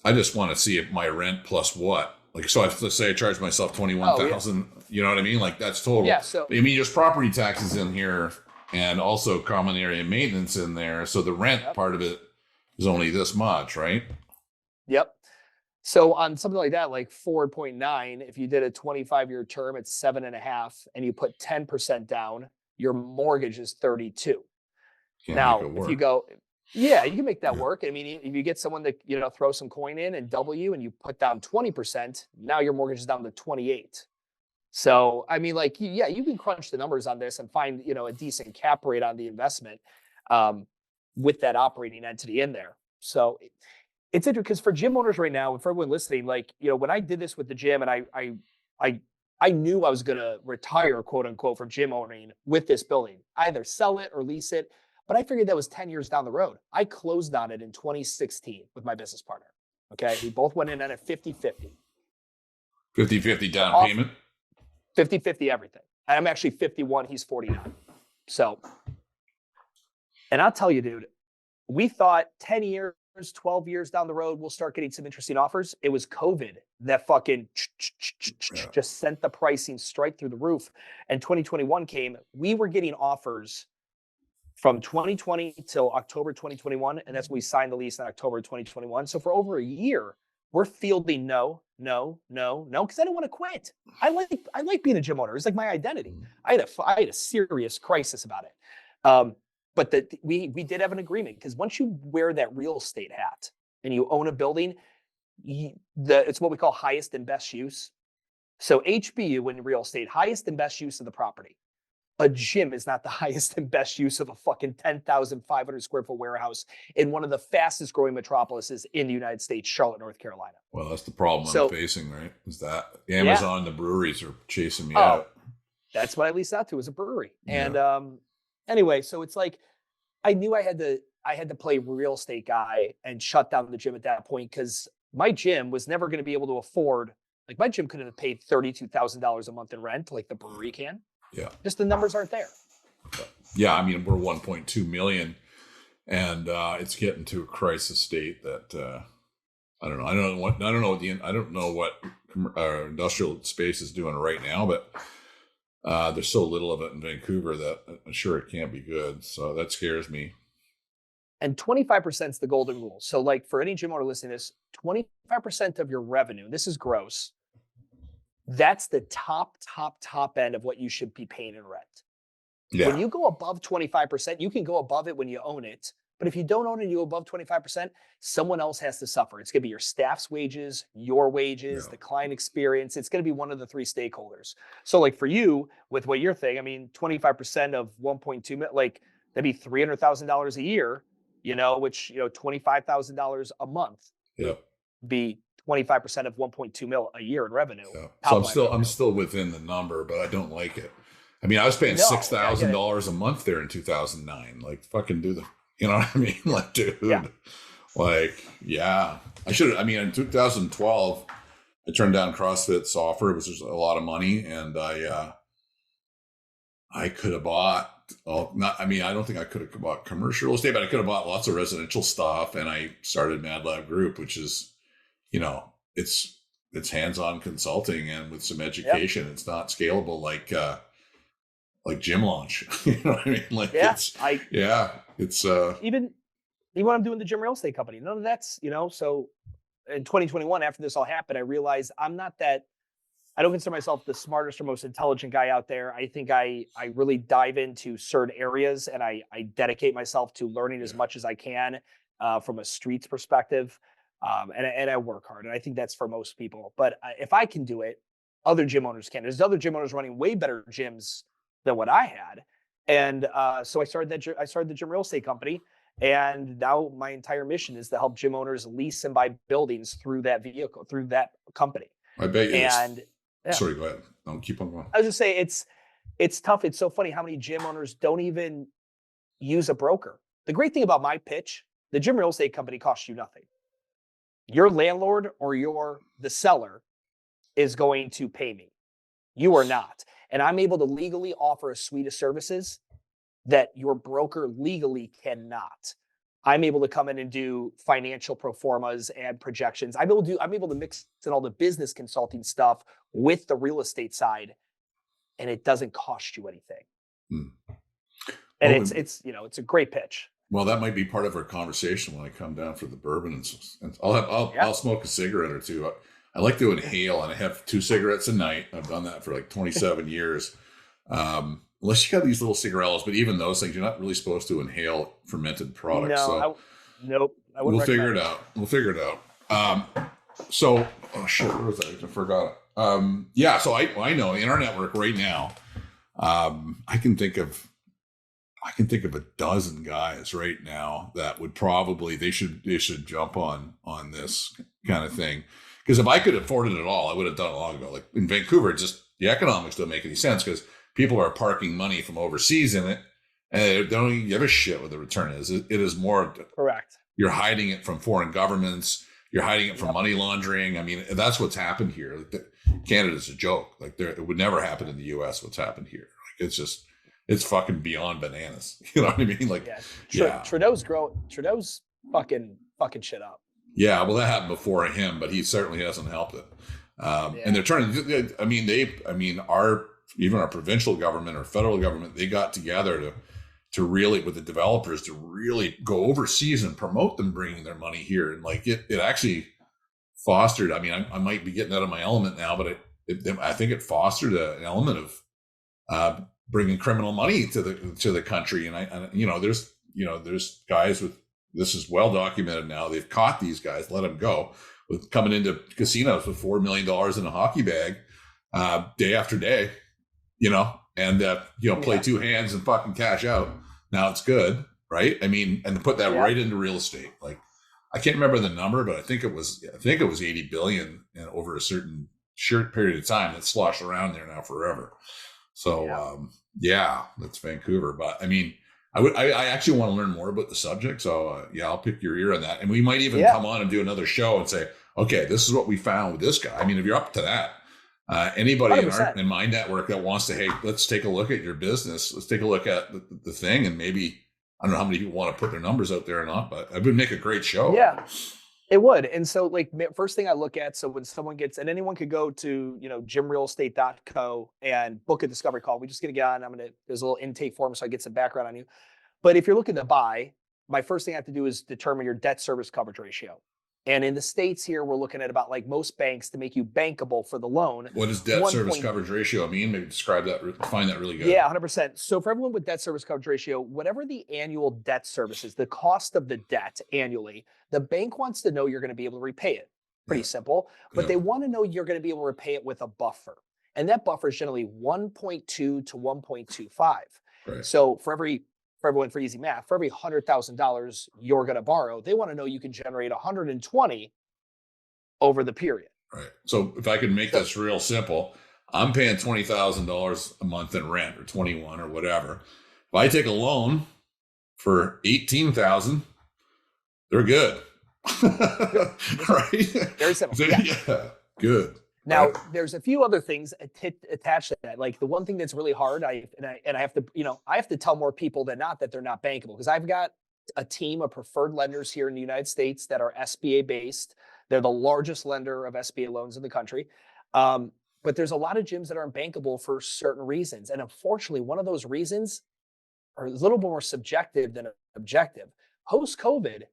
I just want to see if my rent plus what. Like, so let's say I charge myself 21,000, you know what I mean? Like that's total. Yeah. So I mean, there's property taxes in here and also common area maintenance in there. So the rent part of it is only this much, right? Yep. So on something like that, like 4.9, if you did a 25-year term, it's 7.5, and you put 10% down, your mortgage is 32. Now, if you go, you can make that work. I mean, if you get someone to, throw some coin in and double you, and you put down 20%, now your mortgage is down to 28. So, I mean, like, you can crunch the numbers on this and find, a decent cap rate on the investment with that operating entity in there. So it's interesting because for gym owners right now, and for everyone listening, like, when I did this with the gym and I knew I was going to retire, quote unquote, from gym owning with this building, either sell it or lease it. But I figured that was 10 years down the road. I closed on it in 2016 with my business partner. Okay. We both went in at a 50-50. 50-50 down payment? 50-50 everything. And I'm actually 51. He's 49. So, and I'll tell you, dude, we thought 10 years, 12 years down the road, we'll start getting some interesting offers. It was COVID that fucking just sent the pricing straight through the roof. And 2021 came. We were getting offers from 2020 till October 2021, and that's when we signed the lease in October 2021. So for over a year, we're fielding no, because I don't want to quit. I like being a gym owner. It's like my identity. I had a serious crisis about it. But we did have an agreement, because once you wear that real estate hat and you own a building, it's what we call highest and best use. So HBU in real estate, highest and best use of the property. A gym is not the highest and best use of a fucking 10,500 square foot warehouse in one of the fastest growing metropolises in the United States, Charlotte, North Carolina. Well, that's the problem I'm facing, right? Is that Amazon and the breweries are chasing me out. That's what I leased out to, as a brewery. And anyway, so it's like, I knew I had to play real estate guy and shut down the gym at that point, because my gym was never going to be able to afford, like, my gym couldn't have paid $32,000 a month in rent like the brewery can. Yeah. Just the numbers aren't there. Yeah. I mean, we're 1.2 million and it's getting to a crisis state that I don't know. I don't know what industrial space is doing right now, but there's so little of it in Vancouver that I'm sure it can't be good. So that scares me. And 25% is the golden rule. So like for any gym owner listening to this, 25% of your revenue, this is gross. That's the top end of what you should be paying in rent. Yeah. When you go above 25%, you can go above it when you own it. But if you don't own it and you go above 25%, someone else has to suffer. It's going to be your staff's wages, your wages, the client experience. It's going to be one of the three stakeholders. So like for you, with what you're thinking, I mean, 25% of 1.2 million, like that'd be $300,000 a year, which, $25,000 a month would be 25% of 1.2 mil a year in revenue. Yeah. So I'm still within the number, but I don't like it. I mean, I was paying $6,000 a month there in 2009. Like, fucking do the, you know what I mean? Like, dude, like, yeah, I should. I mean, in 2012, I turned down CrossFit's offer. It was just a lot of money, and I could have bought. I don't think I could have bought commercial real estate, but I could have bought lots of residential stuff. And I started MadLab Group, which is, it's hands-on consulting and with some education. It's not scalable like Gym Launch. You know what I mean? Like, it's even when I'm doing the gym real estate company, none of that's, so in 2021, after this all happened, I realized I don't consider myself the smartest or most intelligent guy out there. I think I really dive into certain areas, and I dedicate myself to learning as much as I can from a streets perspective. And I work hard, and I think that's for most people. But if I can do it, other gym owners can. There's other gym owners running way better gyms than what I had. And so I started the gym real estate company. And now my entire mission is to help gym owners lease and buy buildings through that vehicle, through that company. I bet you. Sorry, go ahead. Don't keep on going. I was just saying it's tough. It's so funny how many gym owners don't even use a broker. The great thing about my pitch, the gym real estate company costs you nothing. Your landlord or the seller is going to pay me. You are not. And I'm able to legally offer a suite of services that your broker legally cannot. I'm able to come in and do financial pro formas and projections. I'm able to mix in all the business consulting stuff with the real estate side, and it doesn't cost you anything. And it's a great pitch. Well, that might be part of our conversation when I come down for the bourbon, and I'll smoke a cigarette or two. I like to inhale, and I have 2 cigarettes a night. I've done that for like 27 years. Unless you got these little cigarillos, but even those things, you're not really supposed to inhale fermented products. No, nope. We'll figure it out. Oh shit, where was that? I forgot. So I know in our network right now, I can think of a dozen guys right now that would probably they should jump on this kind of thing. Because if I could afford it at all, I would have done it long ago. Like in Vancouver, just the economics don't make any sense because people are parking money from overseas in it, and they don't even give a shit what the return is. It is more correct. You're hiding it from foreign governments. You're hiding it from money laundering. I mean, that's what's happened here. Canada's a joke. Like it would never happen in the U.S. What's happened here? Like it's fucking beyond bananas. You know what I mean? Like, Trudeau's fucking shit up. Yeah, well, that happened before him, but he certainly hasn't helped it. And they're trying to. Even our provincial government or federal government, they got together to really, with the developers, to really go overseas and promote them bringing their money here. And like it actually fostered. I mean, I might be getting out of my element now, but I think it fostered an element of bringing criminal money to the country. And there's guys with, this is well documented now. They've caught these guys, let them go, with coming into casinos with $4 million in a hockey bag day after day. Play 2 hands and fucking cash out. Now it's good, right? I mean, and to put that right into real estate. Like, I can't remember the number, but I think it was 80 billion over a certain short period of time that's sloshed around there now forever. So, that's Vancouver. But I mean, I actually want to learn more about the subject. So I'll pick your ear on that. And we might even come on and do another show and say, okay, this is what we found with this guy. I mean, if you're up to that. Anybody in my network that wants to, hey, let's take a look at your business. Let's take a look at the thing, and maybe I don't know how many people want to put their numbers out there or not, but it would make a great show. Yeah. It would. And so like first thing I look at, so when someone gets, and anyone could go to, gymrealestate.co and book a discovery call. We're just going to get on. There's a little intake form so I get some background on you. But if you're looking to buy, my first thing I have to do is determine your debt service coverage ratio. And in the States here, we're looking at about, like most banks, to make you bankable for the loan. What does debt service coverage ratio mean? Maybe describe that, find that really good. Yeah, 100%. So for everyone with debt service coverage ratio, whatever the annual debt service is, the cost of the debt annually, the bank wants to know you're going to be able to repay it. Pretty simple. But they want to know you're going to be able to repay it with a buffer. And that buffer is generally 1.2 to 1.25. Right. So for everyone, for easy math, for every $100,000 you're going to borrow, they want to know you can generate 120 over the period. Right. So if I could make this real simple, I'm paying $20,000 a month in rent, or 21 or whatever. If I take a loan for 18,000, they're good. Right. Very simple. So, yeah. Good. Now, there's a few other things attached to that. Like the one thing that's really hard, I have to, I have to tell more people than not that they're not bankable, because I've got a team of preferred lenders here in the United States that are SBA based. They're the largest lender of SBA loans in the country. But there's a lot of gyms that aren't bankable for certain reasons. And unfortunately, one of those reasons are a little more subjective than objective. Post-COVID,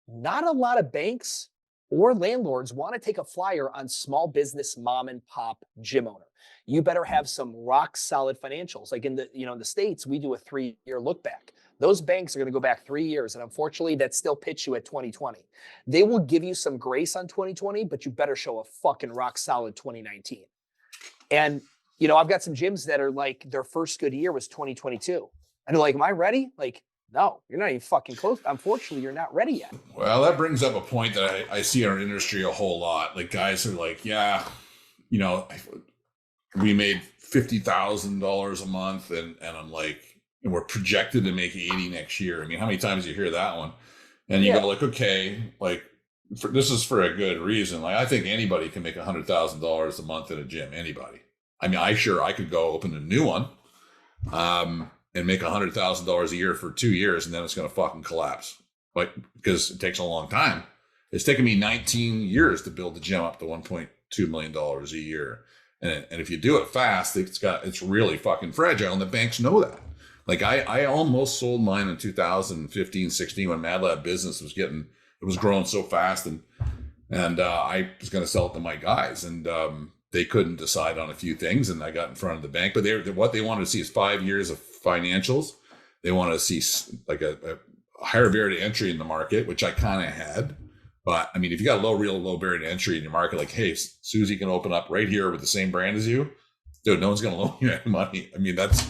not a lot of banks or landlords want to take a flyer on small business mom and pop gym owner. You better have some rock solid financials. Like in the States, we do a 3-year look back. Those banks are going to go back 3 years. And unfortunately, that still pitch you at 2020. They will give you some grace on 2020, but you better show a fucking rock solid 2019. And, I've got some gyms that are like, their first good year was 2022. And they're like, am I ready? Like, no, you're not even fucking close. Unfortunately, you're not ready yet. Well, that brings up a point that I see in our industry a whole lot. Like guys are like, yeah, we made $50,000 a month, and I'm like, and we're projected to make 80 next year. I mean, how many times do you hear that one? And you go like, okay, like this is for a good reason. Like I think anybody can make $100,000 a month in a gym. Anybody. I mean, I could go open a new one. And make $100,000 a year for 2 years, and then it's going to fucking collapse. Like, because it takes a long time. It's taken me 19 years to build the gym up to $1.2 million a year. And if you do it fast, it's really fucking fragile. And the banks know that. Like I almost sold mine in 2015, 16 when MadLab business was growing so fast. And I was going to sell it to my guys, and they couldn't decide on a few things. And I got in front of the bank, but what they wanted to see is 5 years of financials. They wanted to see like a higher barrier to entry in the market, which I kind of had. But I mean, if you got real low barrier to entry in your market, like, hey, Susie can open up right here with the same brand as you, dude, no one's going to loan you any money. I mean, that's,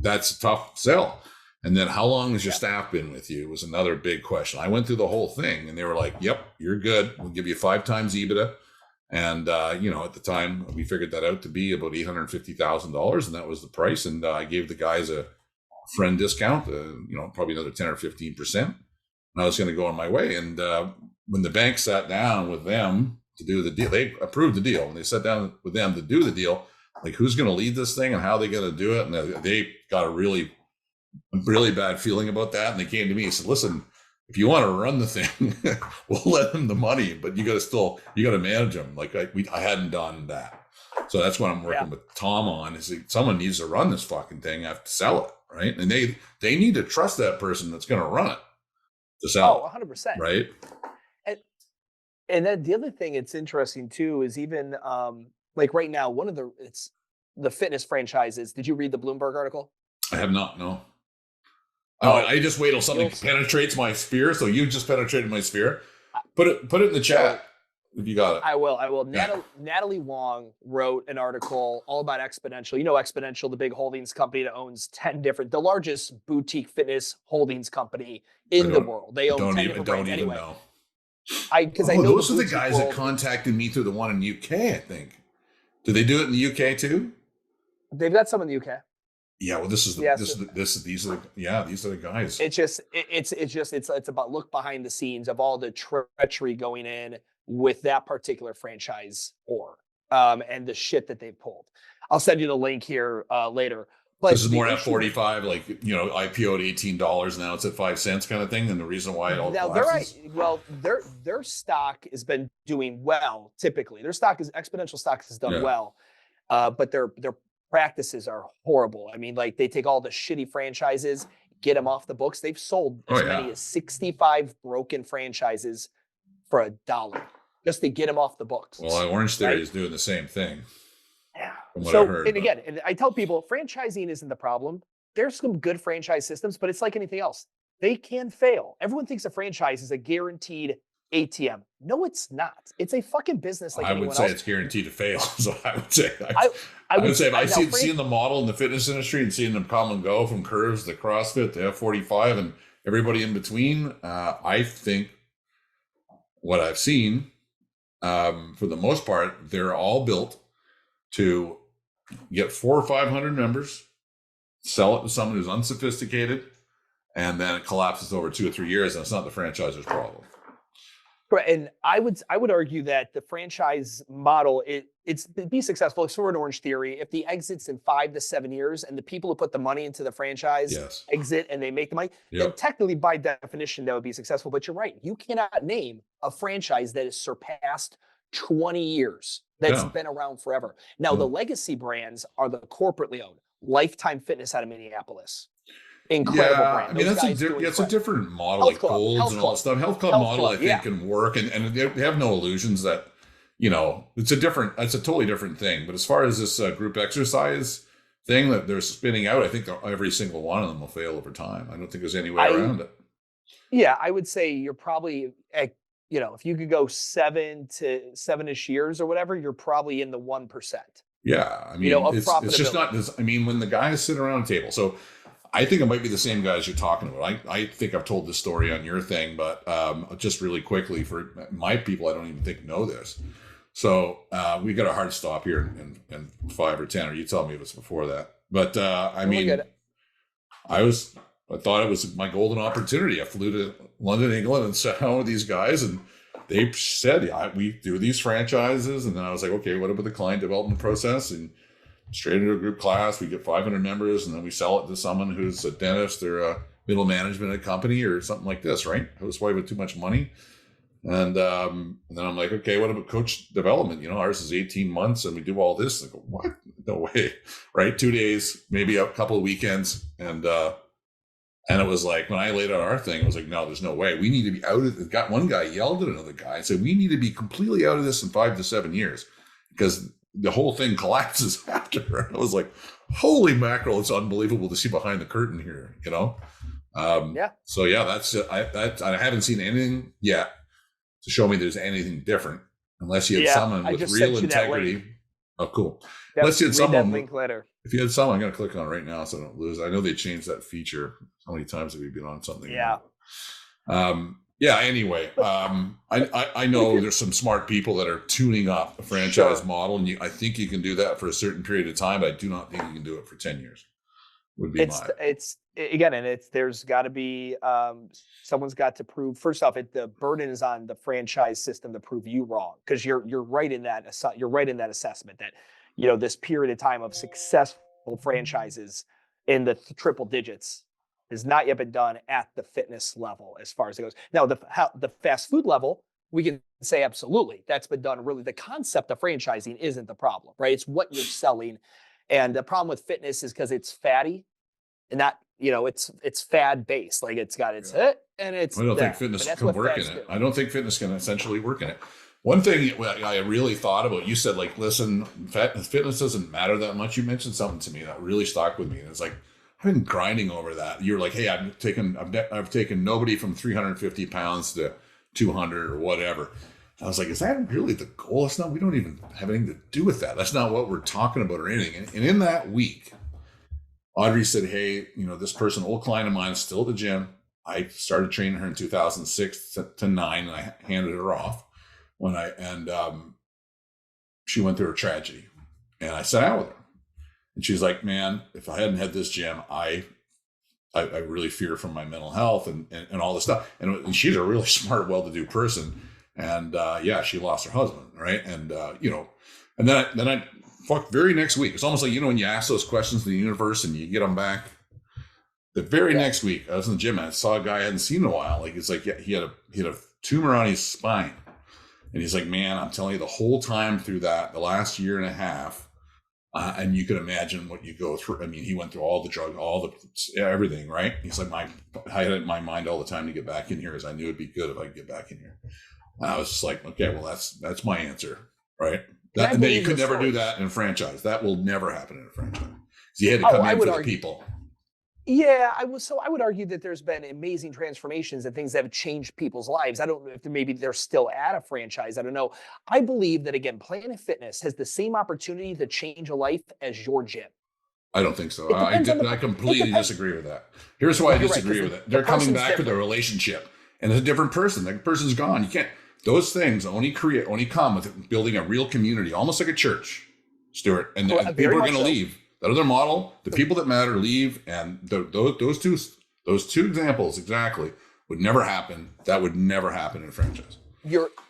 that's a tough sell. And then how long has your staff been with you was another big question. I went through the whole thing and they were like, yep, you're good. We'll give you 5 times EBITDA. And, at the time we figured that out to be about $850,000, and that was the price. And I gave the guys a friend discount, probably another 10 or 15%. And I was going to go on my way. And when the bank sat down with them to do the deal, they approved the deal. When they sat down with them to do the deal, like who's going to lead this thing and how are they going to do it? And they got a really, really bad feeling about that. And they came to me and said, listen, if you want to run the thing, we'll let them the money, but you got to manage them. Like I hadn't done that. So that's what I'm working with Tom on, is someone needs to run this fucking thing. I have to sell it. Right. And they need to trust that person that's going to run it to sell. Oh, 100%. Right. And then the other thing it's interesting too, is even like right now, it's the fitness franchises. Did you read the Bloomberg article? I have not. No. Oh, I just wait till something penetrates my sphere. So you just penetrated my sphere. Put it in the chat if you got it. I will. Natalie Wong wrote an article all about Exponential. Exponential, the big holdings company that owns the largest boutique fitness holdings company in the world. They own 10 different brands anyway. Know. Because I know those are the guys that contacted me through the one in UK. I think. Do they do it in the UK too? They've got some in the UK. Yeah, well, these are the guys. It's about look behind the scenes of all the treachery going in with that particular franchise and the shit that they pulled. I'll send you the link here later. This But is the more at issue, 45, like, IPO at $18, now it's at 5 cents kind of thing. And the reason why it all now collapses. their stock has been doing well. Typically, their stock is exponential stocks has done Yeah. well, but their practices are horrible. I mean, like they take all the shitty franchises, get them off the books. They've sold Oh as yeah. many as 65 broken franchises for $1 just to get them off the books. Well, Orange Theory right? is doing the same thing. Yeah. From what I So, heard. and again, and I tell people franchising isn't the problem. There's some good franchise systems, but it's like anything else. They can fail. Everyone thinks a franchise is a guaranteed ATM. No, it's not. It's a fucking business like I would anyone say else. it's guaranteed to fail. So I would say, I would say, if I now, seeing the model in the fitness industry and seeing them come and go from curves to CrossFit to F45 and everybody in between, I think what I've seen, for the most part, they're all built to get 400 or 500 members, sell it to someone who's unsophisticated, and then it collapses over 2 or 3 years, and it's not the franchisor's problem. Right, and I would argue that the franchise model it's to be successful. It's sort of an Orange Theory. If the exits in 5 to 7 years, and the people who put the money into the franchise Yes. exit and they make the money, then technically by definition that would be successful. But you're right, you cannot name a franchise that has surpassed 20 years that's been around forever. Now the legacy brands are the corporately owned. Lifetime Fitness out of Minneapolis. Incredible brand. I mean, it's a different model, Health like Club, Golds Health and all Club. that stuff. Health Club Health model, Club, I think, can work, and they have no illusions that, it's a totally different thing. But as far as this group exercise thing that they're spinning out, I think every single one of them will fail over time. I don't think there's any way around it. Yeah, I would say you're probably at, if you could go 7-ish years or whatever, you're probably in the 1%. Yeah, I mean, it's just not this. I mean, when the guys sit around a table, so I think it might be the same guys you're talking about. I think I've told this story on your thing, but just really quickly for my people, I don't even think know this. So we got a hard stop here in 5 or 10, or you tell me if it's before that. But I mean, I thought it was my golden opportunity. I flew to London, England, and sat down with these guys, and they said, "Yeah, we do these franchises." And then I was like, "Okay, what about the client development process?" And straight into a group class, we get 500 members, and then we sell it to someone who's a dentist or a middle management at a company or something like this, right? Housewife with too much money. And then I'm like, "Okay, what about coach development? Ours is 18 months, and we do all this." I go, "What? No way!" Right? 2 days, maybe a couple of weekends, and it was like, when I laid out our thing, I was like, "No, there's no way. We need to be out of it." Got one guy yelled at another guy and said, "We need to be completely out of this in 5 to 7 years, because the whole thing collapses after." I was like, "Holy mackerel! It's unbelievable to see behind the curtain here." Yeah. So yeah, that's I haven't seen anything yet to show me there's anything different, unless you had someone with real integrity. Oh, cool. Unless you had someone. Link later. If you had someone, I'm going to click on it right now so I don't lose. I know they changed that feature. How many times have we been on something? Yeah. Anyway, I know there's some smart people that are tuning up a franchise model, and I think you can do that for a certain period of time, but I do not think you can do it for 10 years. There's got to be someone's got to prove. First off, the burden is on the franchise system to prove you wrong, because you're right in that assessment that this period of time of successful franchises in the triple digits has not yet been done at the fitness level as far as it goes. Now, the fast food level, we can say absolutely that's been done. Really, the concept of franchising isn't the problem, right? It's what you're selling, and the problem with fitness is because it's fatty, and not it's fad based. Like it's got its hit and it's. I don't think fitness can work in it. I don't think fitness can essentially work in it. One thing I really thought about, you said, like, listen, fitness doesn't matter that much. You mentioned something to me that really stuck with me. And it's like, I've been grinding over that. You're like, hey, I've taken nobody from 350 pounds to 200 or whatever. I was like, is that really the goal? It's not. We don't even have anything to do with that. That's not what we're talking about or anything. And in that week, Audrey said, hey, this person, old client of mine, still at the gym. I started training her in 2006 to 9, and I handed her off. She went through a tragedy, and I sat out with her, and she's like, man, if I hadn't had this gym, I really fear for my mental health and all this stuff. And she's a really smart, well-to-do person. And she lost her husband. Right. And, and then I fuck, very next week. It's almost like, when you ask those questions to the universe and you get them back. The very next week, I was in the gym and I saw a guy I hadn't seen in a while. Like, it's like, yeah, he had a tumor on his spine. And he's like, man, I'm telling you, the whole time through that, the last year and a half, and you could imagine what you go through. I mean, he went through all the drugs, everything, right? He's like, I had it in my mind all the time to get back in here, as I knew it'd be good if I could get back in here. And I was just like, okay, well, that's my answer, right? That you could never do that in a franchise. That will never happen in a franchise. You had to come in for the people. Yeah, I would argue that there's been amazing transformations and things that have changed people's lives. I don't know if maybe they're still at a franchise. I don't know. I believe that, again, Planet Fitness has the same opportunity to change a life as your gym. I don't think so. I completely disagree with that. Here's why I disagree with it. They're coming back to the relationship, and it's a different person. That person's gone. You can't. Those things only come with building a real community, almost like a church, Stuart. And people are going to leave. That other model, the people that matter leave, and those two examples exactly would never happen. That would never happen in a franchise.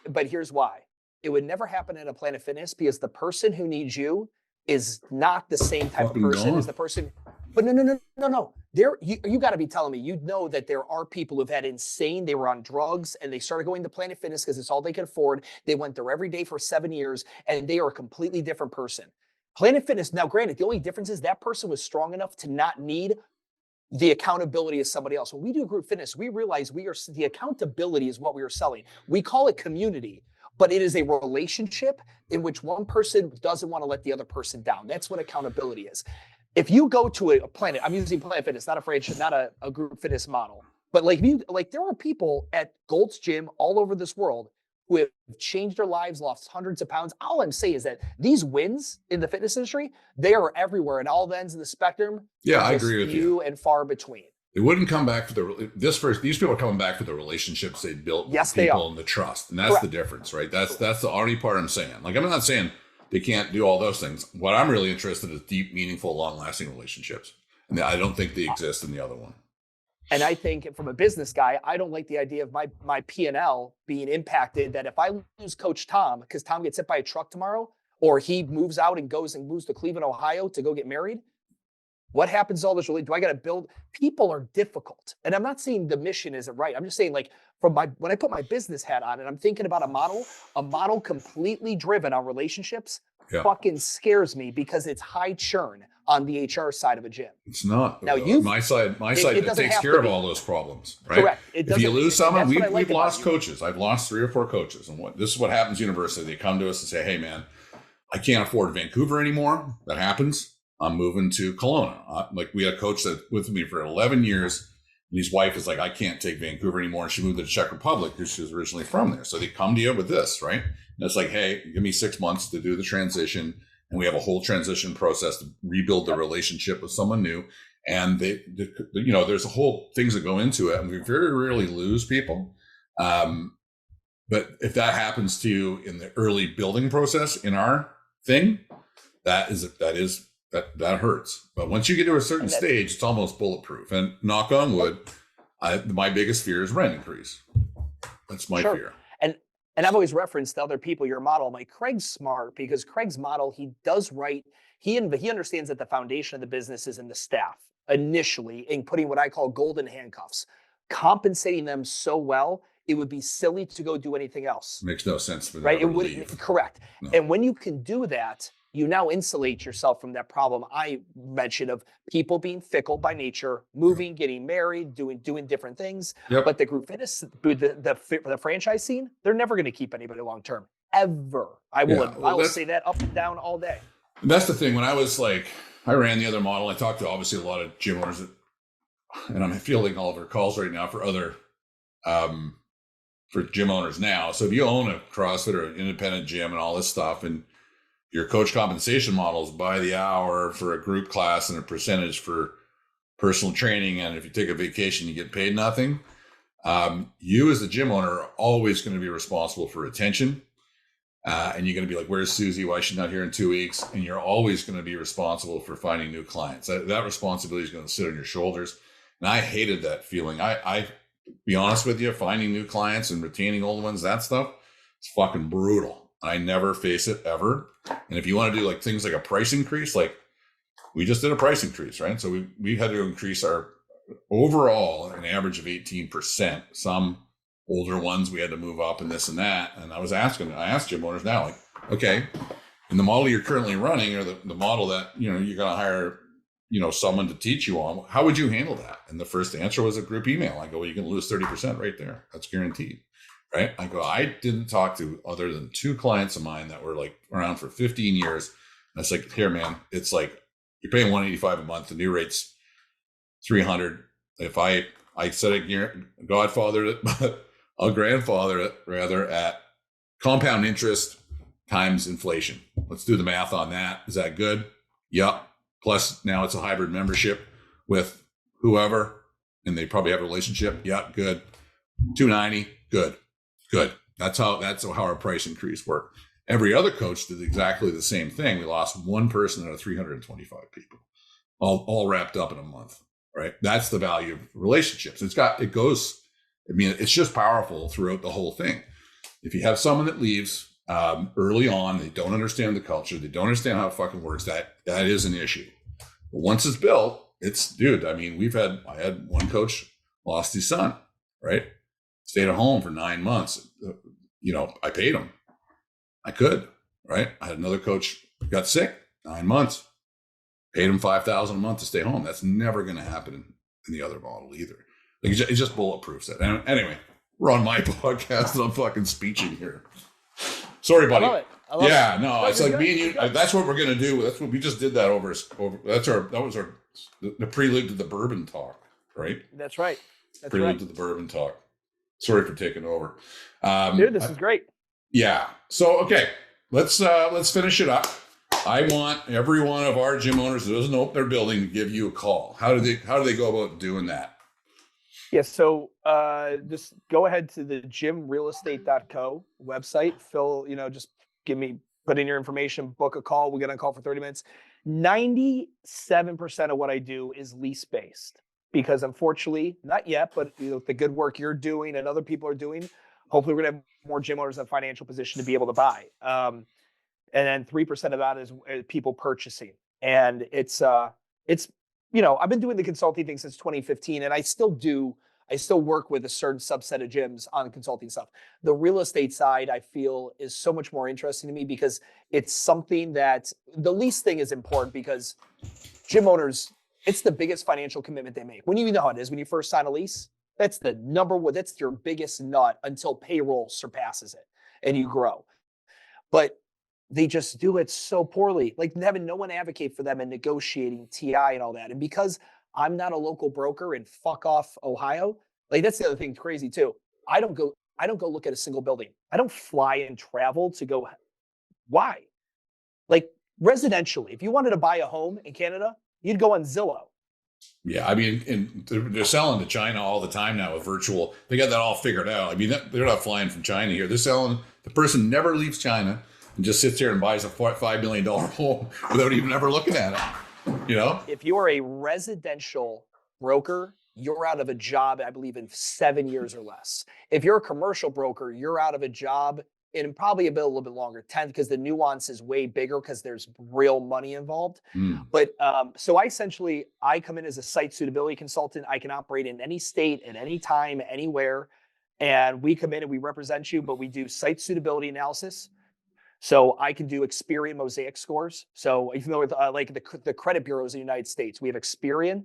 But here's why. It would never happen in a Planet Fitness, because the person who needs you is not the same type of person as the person. But no. You got to be telling me, that there are people who've had they were on drugs and they started going to Planet Fitness because it's all they could afford. They went there every day for 7 years and they are a completely different person. Planet Fitness, now granted, the only difference is that person was strong enough to not need the accountability of somebody else. When we do group fitness, we realize the accountability is what we are selling. We call it community, but it is a relationship in which one person doesn't want to let the other person down. That's what accountability is. If you go to a Planet, I'm using Planet Fitness, not a franchise, not a group fitness model, but there are people at Gold's Gym all over this world who have changed their lives, lost hundreds of pounds. All I'm saying is that these wins in the fitness industry, they are everywhere, at all the ends of the spectrum. Yeah, I agree with you. Few and far between. They wouldn't come back for these people are coming back for the relationships they built with people and the trust. And that's the difference, right? That's the only part I'm saying. Like, I'm not saying they can't do all those things. What I'm really interested in is deep, meaningful, long-lasting relationships. And I don't think they exist in the other one. And I think, from a business guy, I don't like the idea of my P&L being impacted, that if I lose Coach Tom because Tom gets hit by a truck tomorrow, or he moves out and moves to Cleveland, Ohio to go get married, what happens to all this? Do I got to build? People are difficult. And I'm not saying the mission isn't right. I'm just saying, like, when I put my business hat on and I'm thinking about a model completely driven on relationships, fucking scares me, because it's high churn on the HR side of a gym. It's not. Now my side that takes care of all those problems, right? Correct. If you lose someone, we've lost coaches. I've lost 3 or 4 coaches. And this is what happens university. They come to us and say, hey man, I can't afford Vancouver anymore. That happens. I'm moving to Kelowna. Like, we had a coach that with me for 11 years. And his wife is like, I can't take Vancouver anymore. And she moved to the Czech Republic because she was originally from there. So they come to you with this, right? And it's like, hey, give me 6 months to do the transition. And we have a whole transition process to rebuild the relationship with someone new. And there's a whole things that go into it. And we very rarely lose people. But if that happens to you in the early building process in our thing, that hurts. But once you get to a certain stage, it's almost bulletproof. And knock on wood, my biggest fear is rent increase. That's my fear. And I've always referenced to other people your model. I'm like, Craig's smart, because Craig's model, he does right. He understands that the foundation of the business is in the staff initially, in putting what I call golden handcuffs, compensating them so well, it would be silly to go do anything else. Makes no sense for them, right? It would correct. No. And when you can do that, you now insulate yourself from that problem I mentioned of people being fickle by nature, moving, getting married, doing different things. Yep. But the group fitness, the franchise scene, they're never going to keep anybody long term, ever. I will say that up and down all day. That's the thing. When I was like, I ran the other model. I talked to obviously a lot of gym owners, and I'm fielding all of our calls right now for other for gym owners now. So if you own a CrossFit or an independent gym and all this stuff, and your coach compensation models by the hour for a group class and a percentage for personal training, and if you take a vacation, you get paid nothing. You as the gym owner are always going to be responsible for retention. And you're going to be like, where's Susie? Why is she not here in 2 weeks? And you're always going to be responsible for finding new clients. That responsibility is going to sit on your shoulders. And I hated that feeling. I be honest with you, finding new clients and retaining old ones, that stuff, it's fucking brutal. I never face it ever. And if you want to do like things like a price increase, like we just did a price increase, right? So we had to increase our overall an average of 18%. Some older ones we had to move up and this and that. And I asked gym owners now, like, okay, in the model you're currently running, or the model that, you know, you're going to hire, you know, someone to teach you on, how would you handle that? And the first answer was a group email. I go, well, you can lose 30% right there. That's guaranteed. Right. I go, I didn't talk to other than 2 clients of mine that were like around for 15 years. And it's like, here, man, it's like, you're paying $185 a month. The new rate's $300. If I said it, godfather it, but I'll grandfather it rather at compound interest times inflation. Let's do the math on that. Is that good? Yep. Plus now it's a hybrid membership with whoever, and they probably have a relationship. Yep. Good. $290. Good. That's how our price increase worked. Every other coach did exactly the same thing. We lost one person out of 325 people, all wrapped up in a month, right? That's the value of relationships. It's just powerful throughout the whole thing. If you have someone that leaves early on, they don't understand the culture, they don't understand how it fucking works, that is an issue. But once it's built, I had one coach lost his son, right? Stayed at home for 9 months. You know, I paid him. I could, right? I had another coach got sick, 9 months, paid him $5,000 a month to stay home. That's never going to happen in the other model either. Like, it just bulletproofs it. And anyway, we're on my podcast and I'm fucking speeching here. Sorry, buddy. I love it. No, it's like me and you. That's what we're going to do. That's what we just did that over. That was the prelude to the bourbon talk, right? That's right. To the bourbon talk. Sorry for taking over. Dude, this is great. Yeah. So, okay, let's finish it up. I want every one of our gym owners that doesn't open their building to give you a call. How do they go about doing that? Yeah. So just go ahead to the gymrealestate.co website. Phil, just put in your information, book a call. We'll get on a call for 30 minutes. 97% of what I do is lease based, because unfortunately, not yet, but the good work you're doing and other people are doing, hopefully we're going to have more gym owners in a financial position to be able to buy. And then 3% of that is people purchasing. And it's I've been doing the consulting thing since 2015, and I still work with a certain subset of gyms on consulting stuff. The real estate side, I feel, is so much more interesting to me, because it's something that the lease thing is important, because gym owners, it's the biggest financial commitment they make. When you know how it is, when you first sign a lease, that's the number one, that's your biggest nut until payroll surpasses it and you grow. But they just do it so poorly, like having no one advocate for them and negotiating TI and all that. And because I'm not a local broker in fuck off Ohio, like that's the other thing crazy too. I don't go look at a single building. I don't fly and travel to go. Why? Like residentially, if you wanted to buy a home in Canada, you'd go on Zillow. Yeah, I mean, and they're selling to China all the time now with virtual. They got that all figured out. I mean, they're not flying from China here. They're selling. The person never leaves China and just sits here and buys a $5 million home without even ever looking at it. You know, if you're a residential broker, you're out of a job, I believe, in 7 years or less. If you're a commercial broker, you're out of a job in probably a little bit longer, 10, because the nuance is way bigger because there's real money involved. But so I come in as a site suitability consultant. I can operate in any state at any time, anywhere. And we come in and we represent you, but we do site suitability analysis. So I can do Experian Mosaic scores. So if you know with like the credit bureaus in the United States, we have Experian,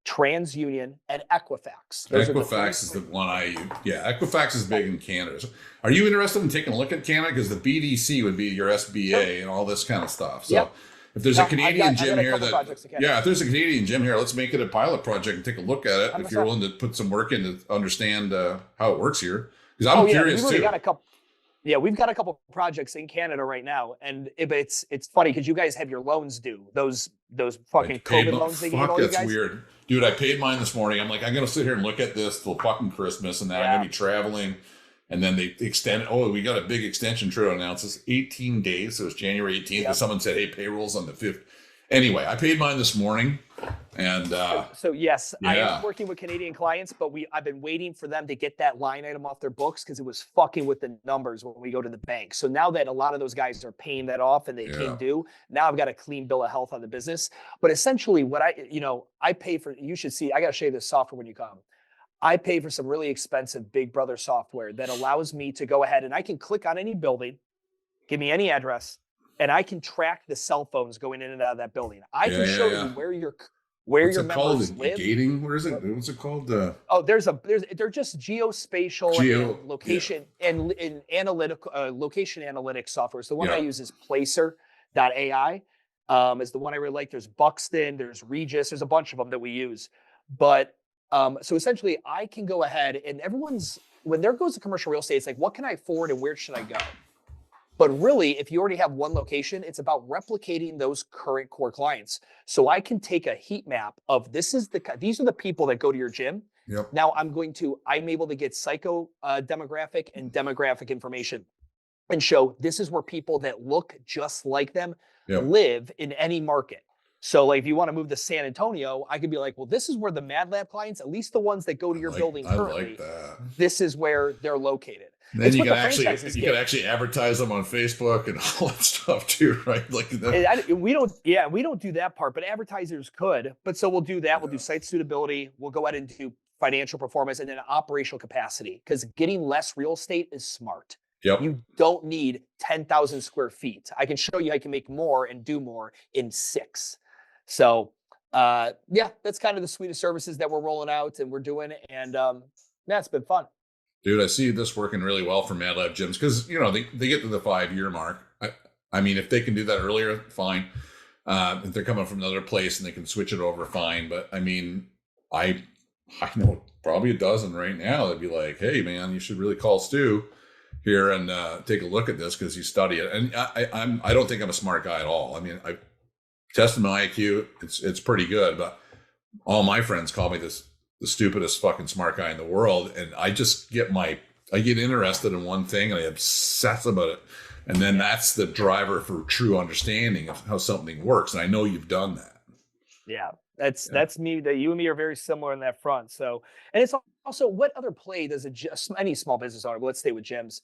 TransUnion, and Equifax. Equifax is the one I use. Yeah, Equifax is big in Canada. So are you interested in taking a look at Canada? Because the BDC would be your SBA and all this kind of stuff. So if there's a Canadian gym here if there's a Canadian gym here, let's make it a pilot project and take a look at it. 100%. If you're willing to put some work in to understand how it works here. Because I'm curious too. We've got a couple projects in Canada right now, and it's funny because you guys have your loans due. Those fucking COVID loans they gave all you guys. That's weird. Dude, I paid mine this morning. I'm like, I'm going to sit here and look at this till fucking Christmas, and then I'm going to be traveling. And then they extend. Oh, we got a big extension. True announced this 18 days. So it's January 18th. And someone said, hey, payroll's on the 5th. Anyway, I paid mine this morning, and So yes, I yeah, am working with Canadian clients, but I've been waiting for them to get that line item off their books because it was fucking with the numbers when we go to the bank. So now that a lot of those guys are paying that off and they came yeah, due, now I've got a clean bill of health on the business. But essentially, what I pay for, you should see. I got to show you this software when you come. I pay for some really expensive Big Brother software that allows me to go ahead and I can click on any building, give me any address, and I can track the cell phones going in and out of that building. I yeah, can yeah, show yeah. you where your What's it called? members live. Gating? What is it? What's it called? Oh, they're just geospatial Geo. and Yeah, location and in analytical location analytics software. So the one I yeah, use is Placer.ai. Is the one I really like. There's Buxton, there's Regis, there's a bunch of them that we use. But so essentially, I can go ahead and when there goes to commercial real estate, it's like, what can I afford and where should I go? But really, if you already have one location, it's about replicating those current core clients. So I can take a heat map of these are the people that go to your gym. yep, Now I'm able to get psycho demographic and demographic information and show this is where people that look just like them yep. live in any market. So like if you want to move to San Antonio, I could be like, well, this is where the MadLab clients, at least the ones that go to your building I currently, like that. this is where they're located. Then It's you what can the franchises you get. can actually advertise them on Facebook and all that stuff too, right? Like that. We don't do that part, but advertisers could. But so we'll do that. We'll do site suitability. We'll go ahead and do financial performance and then operational capacity because getting less real estate is smart. Yep. You don't need 10,000 square feet. I can show you I can make more and do more in 6. So yeah, that's kind of the suite of services that we're rolling out and we're doing. And yeah, it's been fun. Dude, I see this working really well for MadLab gyms because they get to the 5-year mark. I mean, if they can do that earlier, fine. If they're coming from another place and they can switch it over, fine. But I mean, I know probably a dozen right now that'd be like, hey man, you should really call Stu here and take a look at this because you study it. And I don't think I'm a smart guy at all. I mean, I tested my IQ; it's pretty good, but all my friends call me the stupidest fucking smart guy in the world, and I just get interested in one thing and I obsess about it, and then that's the driver for true understanding of how something works. And I know you've done that. Yeah, that's me. That you and me are very similar in that front. So, and it's also what other play does any small business owner? But let's stay with gyms.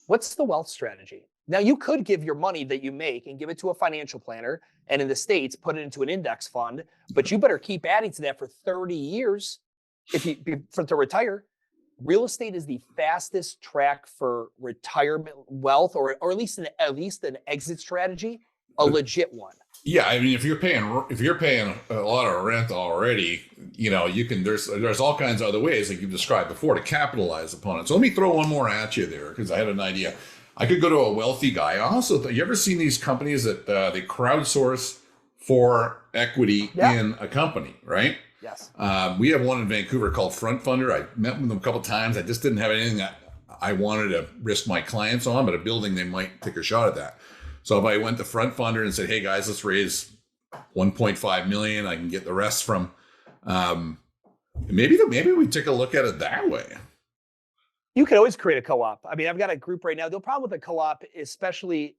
What's the wealth strategy? Now you could give your money that you make and give it to a financial planner, and in the States put it into an index fund. But you better keep adding to that for 30 years. To retire. Real estate is the fastest track for retirement wealth, or at least an exit strategy, a legit one. Yeah, I mean, if you're paying a lot of rent already, you can. There's all kinds of other ways, like you've described before, to capitalize upon it. So let me throw one more at you there because I had an idea. I could go to a wealthy guy. Also, you ever seen these companies that they crowdsource for equity in a company, right? Yes. We have one in Vancouver called Front Funder. I met with them a couple of times. I just didn't have anything that I wanted to risk my clients on, but a building they might take a shot at that. So if I went to Front Funder and said, "Hey guys, let's raise 1.5 million," I can get the rest from. Maybe we take a look at it that way. You can always create a co-op. I mean, I've got a group right now. The problem with a co-op, especially,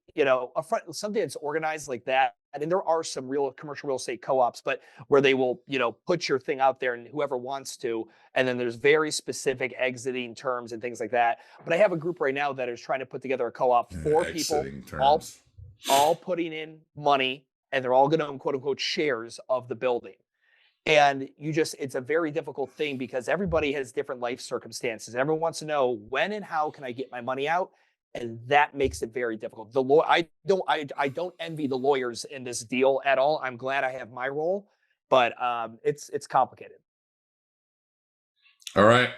something that's organized like that. And there are some real commercial real estate co-ops, but where they will, put your thing out there and whoever wants to, and then there's very specific exiting terms and things like that. But I have a group right now that is trying to put together a co-op for people, all putting in money, and they're all going to own quote unquote shares of the building. And it's a very difficult thing because everybody has different life circumstances. Everyone wants to know when and how can I get my money out? And that makes it very difficult. I don't envy the lawyers in this deal at all. I'm glad I have my role, but it's complicated. All right.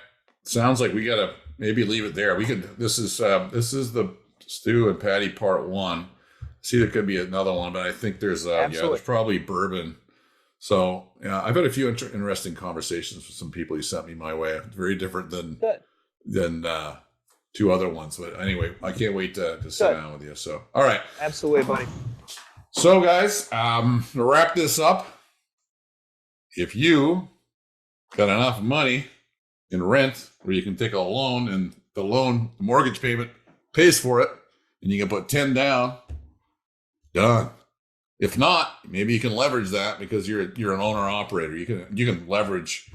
Sounds like we gotta maybe leave it there. This is the Stu and Patty part 1. See, there could be another one, but I think there's there's probably bourbon. So yeah, I've had a few interesting conversations with some people you sent me my way. Very different than 2 other ones. But anyway, I can't wait to sit down with you. So, all right. Absolutely, buddy. So guys, to wrap this up, if you got enough money in rent where you can take a loan and the mortgage payment pays for it and you can put 10 down, done. If not, maybe you can leverage that because you're an owner operator. You can leverage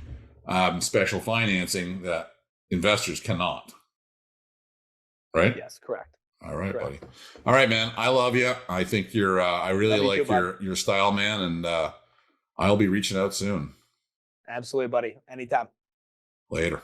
special financing that investors cannot. Right? Yes, correct. All right, Correct. buddy. All right, man. I love you. I think you're. I really Love you too, like bud. your style, man, and I'll be reaching out soon. Absolutely, buddy. Anytime. Later.